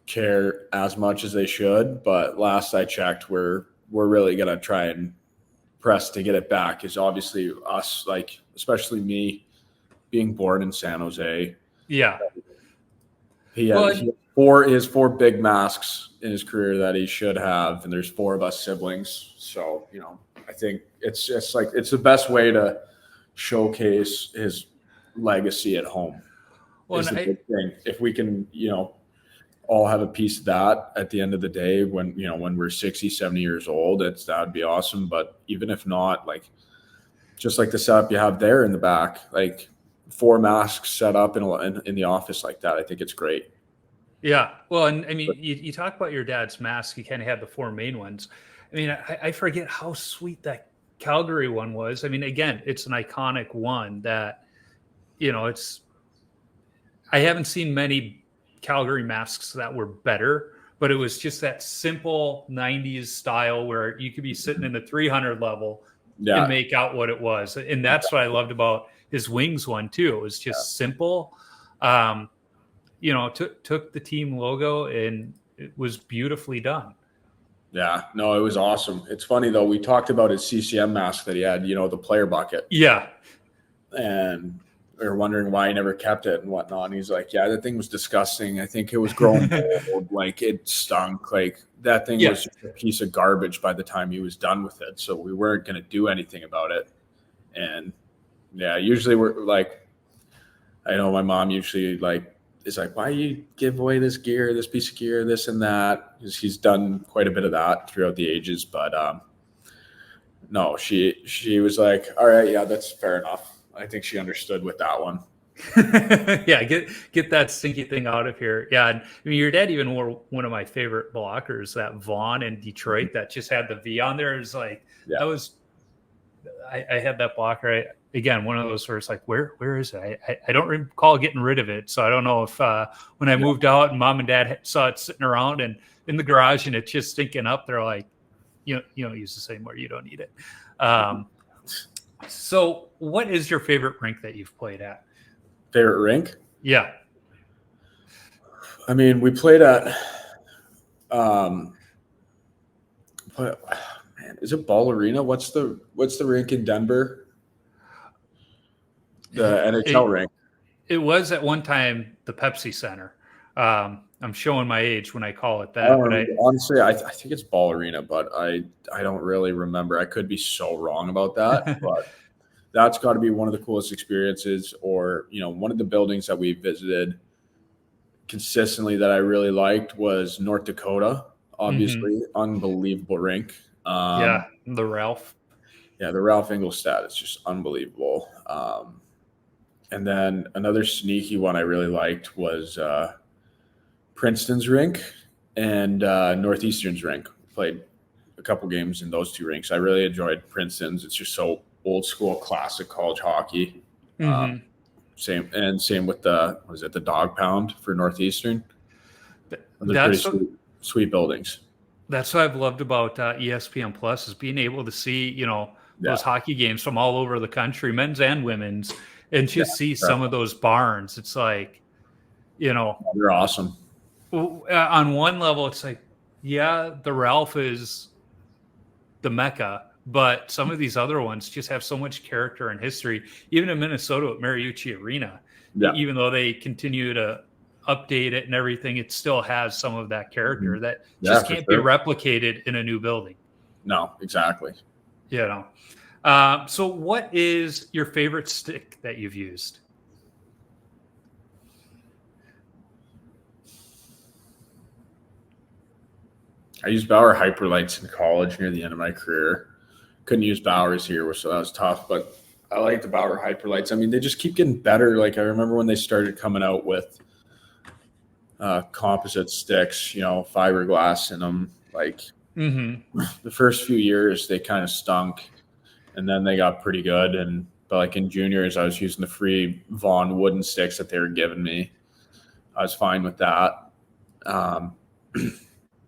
care as much as they should, but last I checked, we're really going to try and press to get it back. Because obviously us, especially me being born in San Jose. Yeah. He has four big masks in his career that he should have. And there's 4 of us siblings. So, I think it's just it's the best way to showcase his legacy at home. Well, is the big thing. If we can, all have a piece of that at the end of the day when we're 60, 70 years old, that would be awesome. But even if not, just the setup you have there in the back, 4 masks set up in the office like that, I think it's great. Yeah. Well, and I mean, you talk about your dad's mask. He kind of had the 4 main ones. I mean, I forget how sweet that Calgary one was. I mean, again, it's an iconic one that, I haven't seen many Calgary masks that were better, but it was just that simple 90s style where you could be sitting in the 300 level and make out what it was. And that's what I loved about his Wings one too. It was just simple. Took the team logo and it was beautifully done. Yeah, no, it was awesome. It's funny though. We talked about his CCM mask that he had, the player bucket. Yeah. And we were wondering why he never kept it and whatnot. And he's like, yeah, that thing was disgusting. I think it was growing old. It stunk. That thing was just a piece of garbage by the time he was done with it. So we weren't going to do anything about it. And yeah, usually we're I know my mom usually is why do you give away this gear, this piece of gear, this and that? Because he's done quite a bit of that throughout the ages. But no, she was like, all right, yeah, that's fair enough. I think she understood with that one. Yeah, get that stinky thing out of here. Yeah, and I mean, your dad even wore one of my favorite blockers, that Vaughn in Detroit that just had the V on there. It was that was, I had that blocker. again, one of those where it's like, where is it? I don't recall getting rid of it. So I don't know if when I moved out and mom and dad saw it sitting around and in the garage and it's just stinking up, they're like, you don't use this anymore. You don't need it. So what is your favorite rink that you've played at? Favorite rink? Yeah. I mean, we played at, is it Ball Arena? What's the rink in Denver? The NHL rink. It was at one time the Pepsi Center. I'm showing my age when I call it that. Honestly, I think it's Ball Arena, but I don't really remember. I could be so wrong about that, but that's got to be one of the coolest experiences. Or one of the buildings that we visited consistently that I really liked was North Dakota. Obviously, unbelievable rink. The Ralph. Yeah, the Ralph Engelstad is just unbelievable. And then another sneaky one I really liked was Princeton's rink and Northeastern's rink. Played a couple games in those two rinks. I really enjoyed Princeton's. It's just so old school, classic college hockey. Same with the Dog Pound for Northeastern. They're pretty sweet buildings. That's what I've loved about ESPN Plus is being able to see, those hockey games from all over the country, men's and women's, and just see some of those barns. It's like, they're awesome. On one level, it's like, yeah, the Ralph is the Mecca, but some of these other ones just have so much character and history. Even in Minnesota at Mariucci Arena, even though they continue to update it and everything, it still has some of that character that just can't be replicated in a new building. No, exactly. So what is your favorite stick that you've used? I used Bauer Hyperlights in college near the end of my career. Couldn't use Bauer's here, so that was tough, but I like the Bauer Hyperlights. I mean, they just keep getting better. Like I remember when they started coming out with composite sticks, fiberglass in them. Like the first few years, they kind of stunk, and then they got pretty good. But like in juniors, I was using the free Vaughn wooden sticks that they were giving me. I was fine with that.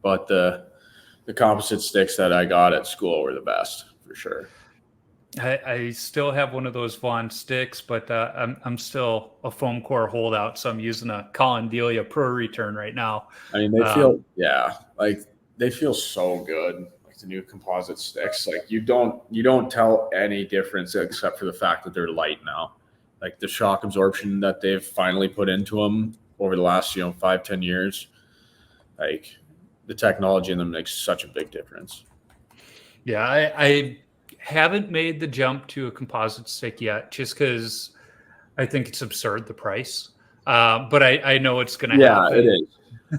But the composite sticks that I got at school were the best for sure. I still have one of those Vaughn sticks, but I'm still a foam core holdout, so I'm using a Colin Delia Pro Return right now. I mean, they feel so good. Like the new composite sticks, like you don't tell any difference except for the fact that they're light now. Like the shock absorption that they've finally put into them over the last 5-10 years, like the technology in them makes such a big difference. Yeah, I haven't made the jump to a composite stick yet, just because I think it's absurd, the price. But I know it's going to happen. Yeah, it is.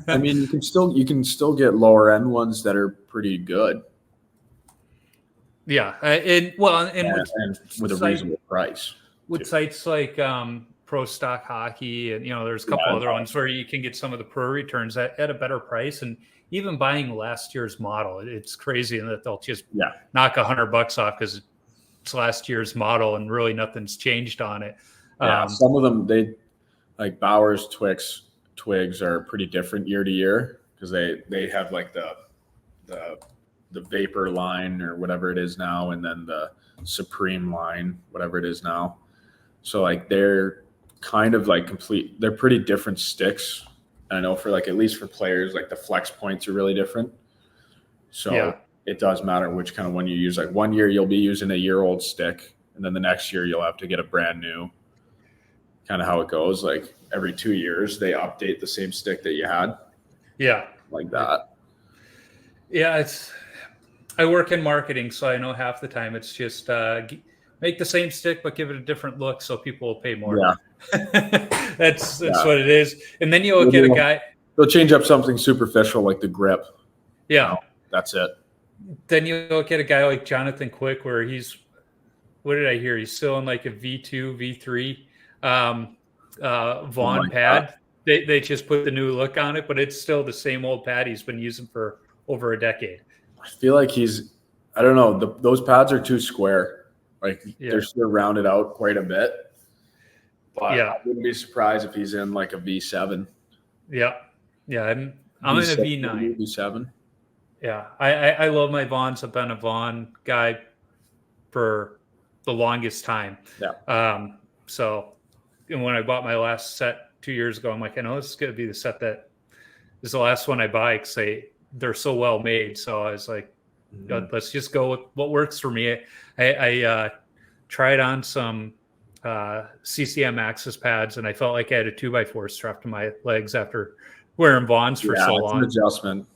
I mean, you can still get lower end ones that are pretty good. Yeah, and with a reasonable price. With sites like Pro Stock Hockey, and there's a couple other ones where you can get some of the Pro Returns at a better price, and even buying last year's model, it's crazy in that they'll just knock $100 off because it's last year's model and really nothing's changed on it. Some of them, they like Bauer's twigs are pretty different year to year because they have like the Vapor line or whatever it is now, and then the Supreme line, whatever it is now. So like they're kind of like they're pretty different sticks. I know for like, at least for players, like the flex points are really different. So it does matter which kind of one you use. Like one year you'll be using a year-old stick, and then the next year you'll have to get a brand new. Kind of how it goes. Like every 2 years they update the same stick that you had. Yeah. Like that. Yeah, I work in marketing, so I know half the time it's just make the same stick but give it a different look so people will pay more. Yeah. That's what it is. And then you'll get a guy. They'll change up something superficial like the grip. Yeah. That's it. Then you'll get a guy like Jonathan Quick where what did I hear? He's still in like a V2, V3 Vaughn pad. They just put the new look on it, but it's still the same old pad he's been using for over a decade. I feel like I don't know, those pads are too square. Like they're still rounded out quite a bit. But I wouldn't be surprised if he's in like a V7. Yeah. Yeah. I'm in a V9. V7. Yeah. I love my Vaughns. I've been a Vaughn guy for the longest time. Yeah. So and when I bought my last set 2 years ago, I'm like, I know this is going to be the set that is the last one I buy because they're so well made. So I was like, let's just go with what works for me. I tried on some CCM Axis pads, and I felt like I had a 2x4 strapped to my legs after wearing Vaughns for so long. It's an adjustment.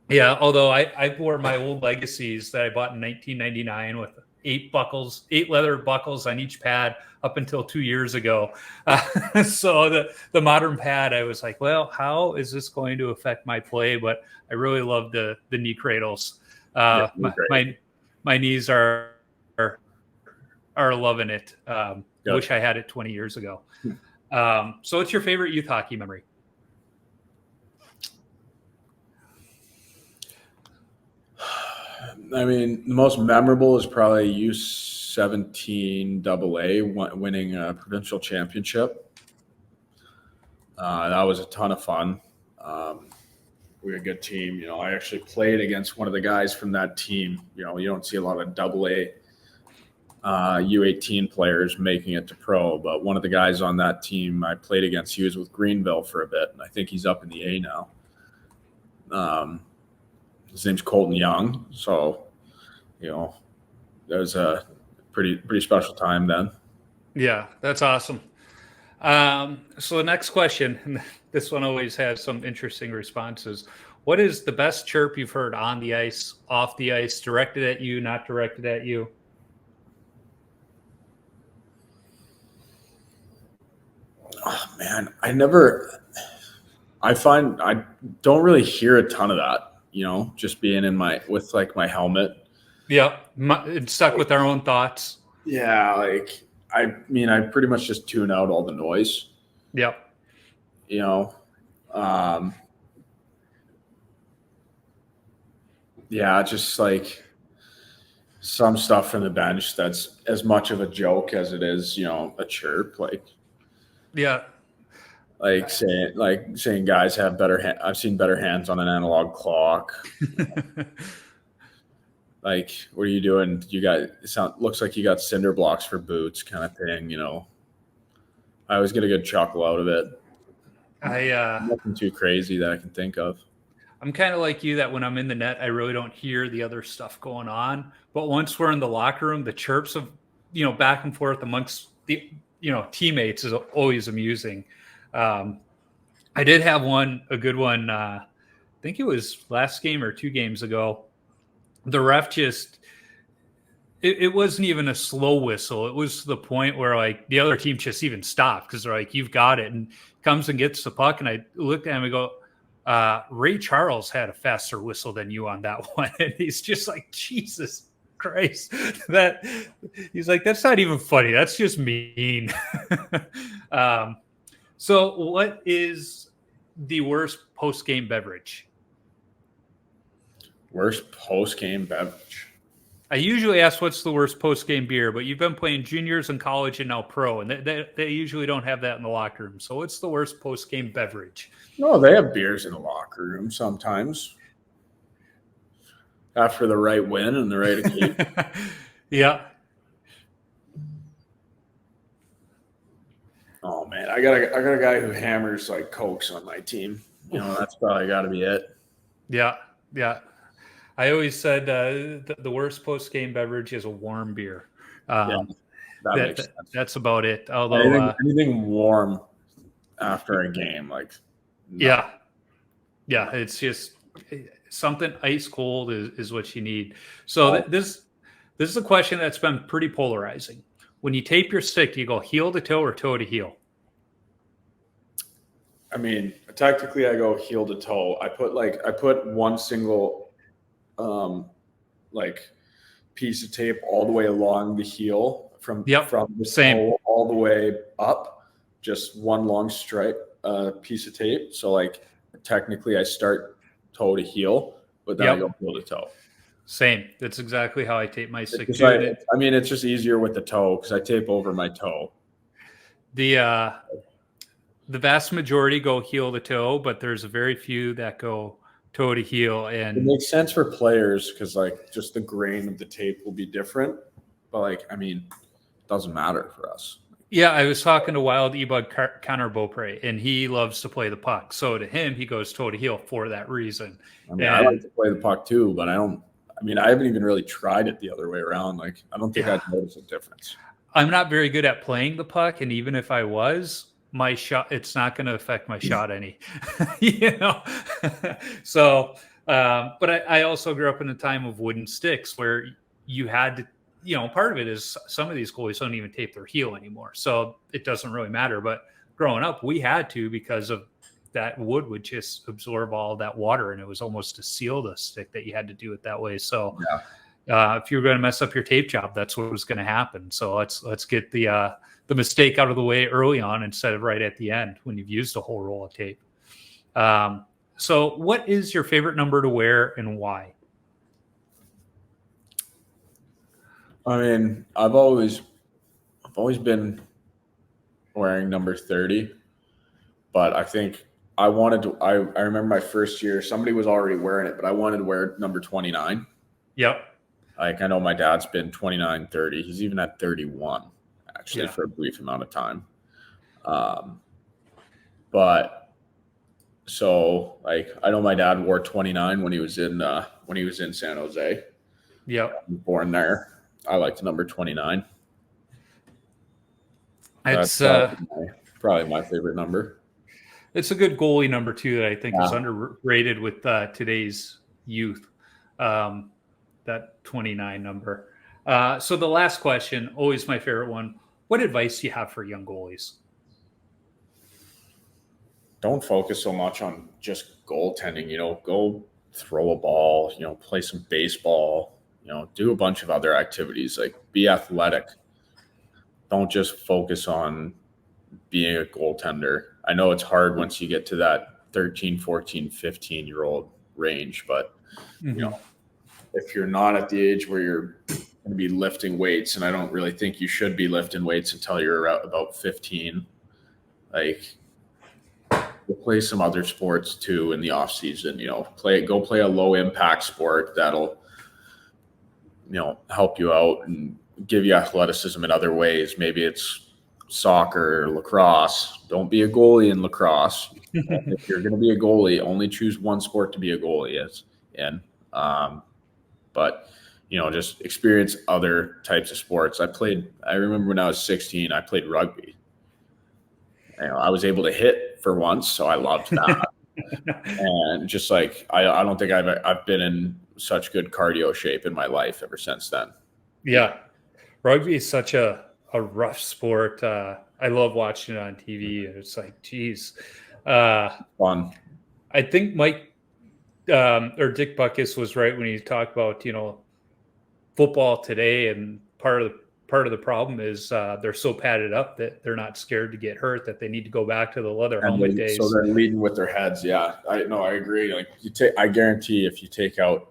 Yeah, although I wore my old Legacies that I bought in 1999 with 8 leather buckles on each pad up until 2 years ago. So the modern pad, I was like, well, how is this going to affect my play? But I really love the knee cradles. My knees are loving it. Wish I had it 20 years ago. So what's your favorite youth hockey memory? I mean, the most memorable is probably U17 AA winning a provincial championship. That was a ton of fun. We were a good team. You know, I actually played against one of the guys from that team. You know, you don't see a lot of AA U18 players making it to pro, but one of the guys on that team I played against, he was with Greenville for a bit, and I think he's up in the A now. His name's Colton Young. So, you know, that was a pretty special time then. Yeah, that's awesome. So the next question, this one always has some interesting responses. What is the best chirp you've heard on the ice, off the ice, directed at you, not directed at you? Oh, man, I find I don't really hear a ton of that. You know, just being with my helmet. Yeah, it's stuck with our own thoughts. Yeah, like I pretty much just tune out all the noise. Yep. You know, just like some stuff from the bench that's as much of a joke as it is, you know, a chirp. Like, yeah. Like saying guys have better. I've seen better hands on an analog clock. Like, what are you doing? Looks like you got cinder blocks for boots, kind of thing. You know, I always get a good chuckle out of it. Nothing too crazy that I can think of. I'm kind of like you that when I'm in the net, I really don't hear the other stuff going on. But once we're in the locker room, the chirps of, you know, back and forth amongst the, you know, teammates is always amusing. I did have a good one. I think it was last game or 2 games ago. The ref just, it wasn't even a slow whistle. It was to the point where like the other team just even stopped because they're like, you've got it, and comes and gets the puck. And I looked at him and go, Ray Charles had a faster whistle than you on that one. And he's just like, Jesus Christ. He's like, that's not even funny. That's just mean. So what is the worst post-game beverage? Worst post-game beverage? I usually ask what's the worst post-game beer, but you've been playing juniors in college and now pro, and they usually don't have that in the locker room. So what's the worst post-game beverage? No, they have beers in the locker room sometimes. After the right win and the right occasion. Yeah. Oh man, I got a guy who hammers like Cokes on my team. You know, that's probably got to be it. Yeah. I always said the worst post-game beverage is a warm beer. That makes sense. That's about it. Although anything warm after a game, like no. Yeah, it's just something ice cold is what you need. So this is a question that's been pretty polarizing. When you tape your stick, do you go heel to toe or toe to heel? I mean, technically I go heel to toe. I put one single like piece of tape all the way along the heel from the toe all the way up, just one long stripe piece of tape. So like technically I start toe to heel, but then I go heel to toe. Same. That's exactly how I tape my stick It's too. like, I mean, it's just easier with the toe because I tape over my toe. The vast majority go heel to toe, but there's a very few that go toe to heel. And it makes sense for players because like just the grain of the tape will be different. But like, I mean, it doesn't matter for us. yeah, I was talking to Wild Ebug Connor Beaupre, and he loves to play the puck. So to him, he goes toe to heel for that reason. I mean, I like to play the puck too, but I haven't even really tried it the other way around. Like, I don't think I'd notice a difference. I'm not very good at playing the puck, and even if I was, my shot, it's not going to affect my shot any, So, but I also grew up in a time of wooden sticks where you had to, part of it is some of these goalies don't even tape their heel anymore. So it doesn't really matter. But growing up, we had to because of that wood would just absorb all that water, and it was almost to seal the stick that you had to do it that way. So if you're going to mess up your tape job, that's what was going to happen. So let's get the mistake out of the way early on instead of right at the end when you've used a whole roll of tape. So what is your favorite number to wear and why? I mean, I've always been wearing number 30, but I think I wanted to. I remember my first year, somebody was already wearing it, but I wanted to wear number 29. Yep. Like, I know my dad's been 29, 30. He's even at 31, actually, for a brief amount of time. But so, like, I know my dad wore 29 when he was in San Jose. Yep. Born there. I liked number 29. It's probably my favorite number. It's a good goalie number too that I think is underrated with today's youth. That 29 number. So the last question, always my favorite one. What advice do you have for young goalies? Don't focus so much on just goaltending. Go throw a ball. Play some baseball. Do a bunch of other activities. Like, be athletic. Don't just focus on being a goaltender. I know it's hard once you get to that 13, 14, 15-year-old range, but if you're not at the age where you're going to be lifting weights, and I don't really think you should be lifting weights until you're about 15, like, we'll play some other sports too in the off season. Go play a low impact sport that'll help you out and give you athleticism in other ways. Maybe it's soccer, lacrosse. Don't be a goalie in lacrosse. If you're going to be a goalie, only choose one sport to be a goalie in. But just experience other types of sports. I remember when I was 16, I played rugby. I was able to hit for once, so I loved that. And just like, I don't think I've been in such good cardio shape in my life ever since then. Yeah. Rugby is such a rough sport. I love watching it on TV. It's like, geez. Fun. I think Mike or Dick Buckus was right when he talked about, football today, and part of the problem is they're so padded up that they're not scared to get hurt, that they need to go back to the leather helmet days. So they're leading with their heads. Yeah, I agree. Like, I guarantee if you take out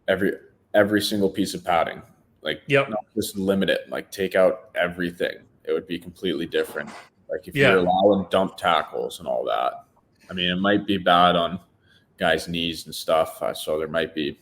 every single piece of padding, like, not just limit it, like, take out everything, it would be completely different. Like, if you're allowing dump tackles and all that, I mean, it might be bad on guys' knees and stuff. So there might be.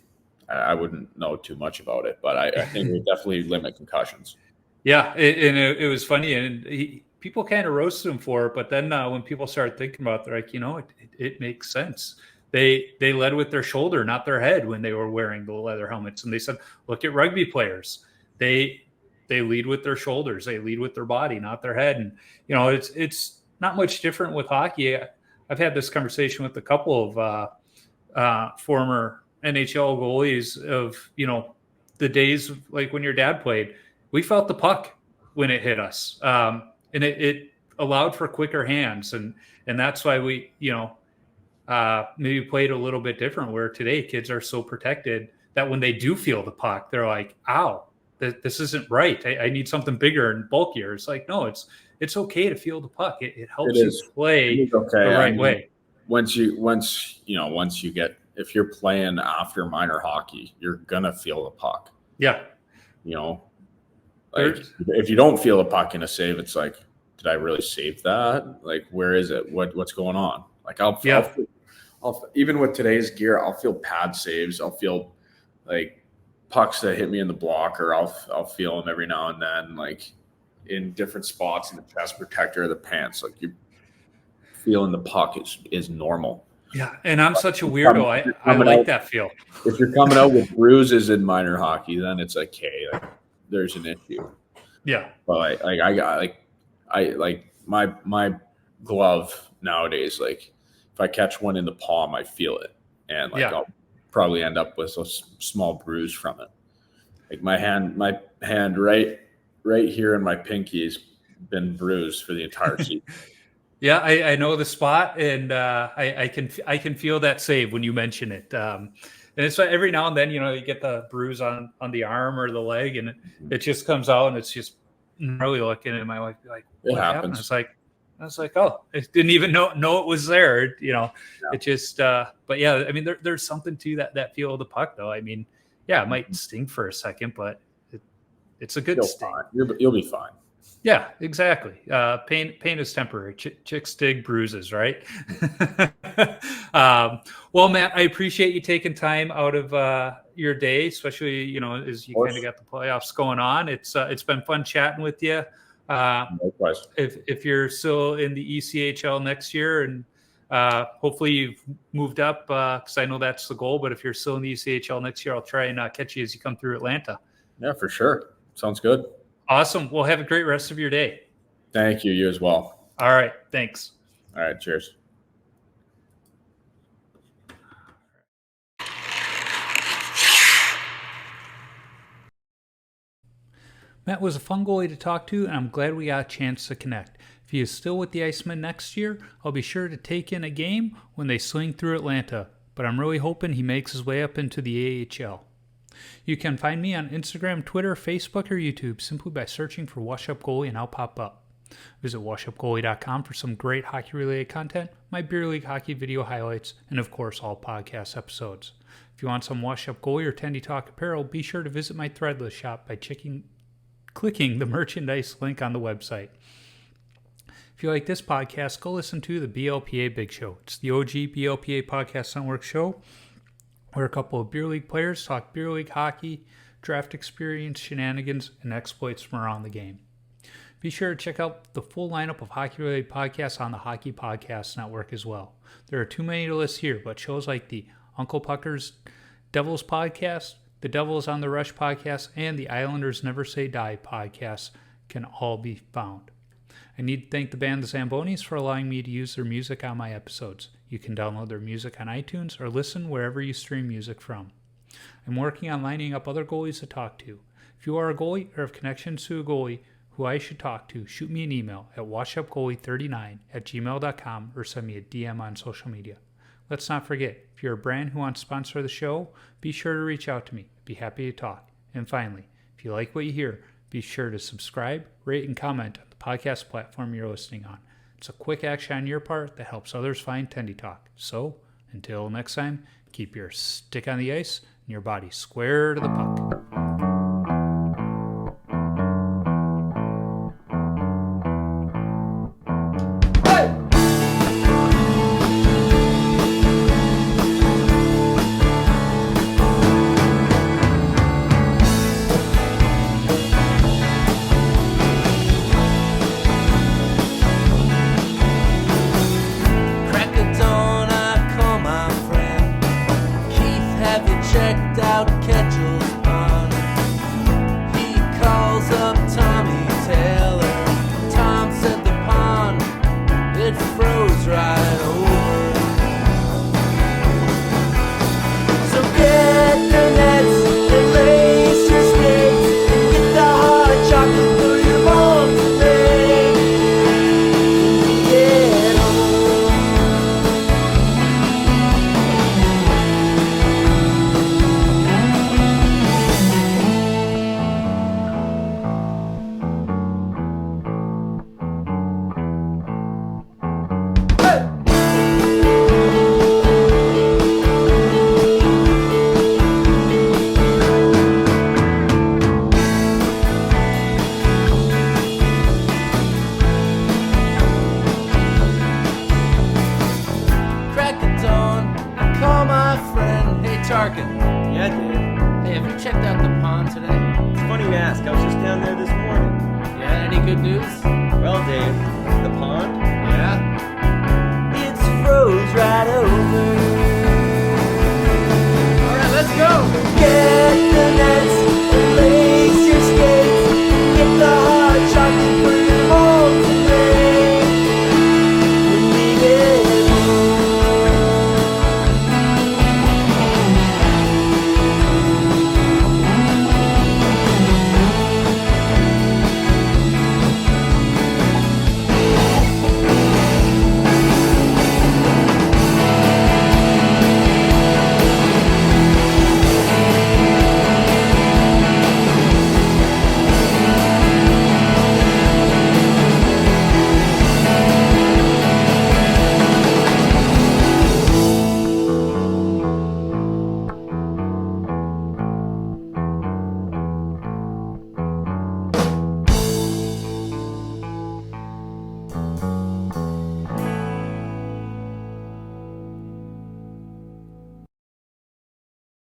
I wouldn't know too much about it, but I think we definitely limit concussions. Yeah, it was funny, and people kind of roasted him for it, but then when people started thinking about it, they're like, it makes sense. They led with their shoulder, not their head, when they were wearing the leather helmets. And they said, look at rugby players. They lead with their shoulders. They lead with their body, not their head. And, it's not much different with hockey. I've had this conversation with a couple of former NHL goalies of, the days like when your dad played. We felt the puck when it hit us. And it allowed for quicker hands. And that's why we, maybe played a little bit different, where today kids are so protected that when they do feel the puck, they're like, ow, this isn't right. I need something bigger and bulkier. It's like, no, it's okay to feel the puck. It helps you play the right way. Once you get if you're playing after minor hockey, you're gonna feel the puck. Yeah. You know, like if you don't feel the puck in a save, it's like, did I really save that? Like, where is it? What's going on? Like, I'll even with today's gear, I'll feel pad saves. I'll feel like pucks that hit me in the block, or I'll feel them every now and then, like in different spots in the chest protector or the pants. Like, you feeling the puck is normal. Yeah, and I'm such a weirdo. I like that feel. If you're coming out with bruises in minor hockey, then it's like, hey, like, there's an issue. Yeah, but my glove nowadays, like if I catch one in the palm, I feel it, and like I'll probably end up with a small bruise from it. Like my hand right here in my pinky has been bruised for the entire season. Yeah, I know the spot, and I can feel that save when you mention it. And it's every now and then, you know, you get the bruise on the arm or the leg, and it just comes out, and it's just really looking at my wife like, what happened? I was like, oh, I didn't even know it was there. You know, It just, but yeah, I mean, there's something to that feel of the puck, though. I mean, yeah, it might sting for a second, but it's a good sting. You'll be fine. Yeah, exactly. Pain is temporary. Chicks dig bruises, right? Well, Matt, I appreciate you taking time out of your day, especially, you know, as you kind of got the playoffs going on. It's been fun chatting with you. Likewise. If you're still in the ECHL next year, and hopefully you've moved up, because I know that's the goal. But if you're still in the ECHL next year, I'll try and catch you as you come through Atlanta. Yeah, for sure. Sounds good. Awesome. Well, have a great rest of your day. Thank you. You as well. All right. Thanks. All right. Cheers. Matt was a fun goalie to talk to, and I'm glad we got a chance to connect. If he is still with the Icemen next year, I'll be sure to take in a game when they swing through Atlanta, but I'm really hoping he makes his way up into the AHL. You can find me on Instagram, Twitter, Facebook, or YouTube simply by searching for Wash Up Goalie, and I'll pop up. Visit washupgoalie.com for some great hockey-related content, my beer league hockey video highlights, and of course all podcast episodes. If you want some Wash Up Goalie or Tendy Talk apparel, be sure to visit my Threadless shop by clicking the merchandise link on the website. If you like this podcast, go listen to the BLPA Big Show. It's the OG BLPA Podcast Network show, where a couple of beer league players talk beer league hockey, draft experience, shenanigans, and exploits from around the game. Be sure to check out the full lineup of hockey-related podcasts on the Hockey Podcast Network as well. There are too many to list here, but shows like the Uncle Pucker's Devils Podcast, the Devils on the Rush Podcast, and the Islanders Never Say Die Podcast can all be found. I need to thank the band The Zambonis for allowing me to use their music on my episodes. You can download their music on iTunes or listen wherever you stream music from. I'm working on lining up other goalies to talk to. If you are a goalie or have connections to a goalie who I should talk to, shoot me an email at washupgoalie39@gmail.com or send me a DM on social media. Let's not forget, if you're a brand who wants to sponsor the show, be sure to reach out to me. I'd be happy to talk. And finally, if you like what you hear, be sure to subscribe, rate, and comment on the podcast platform you're listening on. It's a quick action on your part that helps others find Tendy Talk. So, until next time, keep your stick on the ice and your body square to the puck. Yeah, Dave. Hey, have you checked out the pond today? It's funny you ask. I was just down there this morning. Yeah, any good news? Well, Dave, the pond? Yeah? It's froze right over.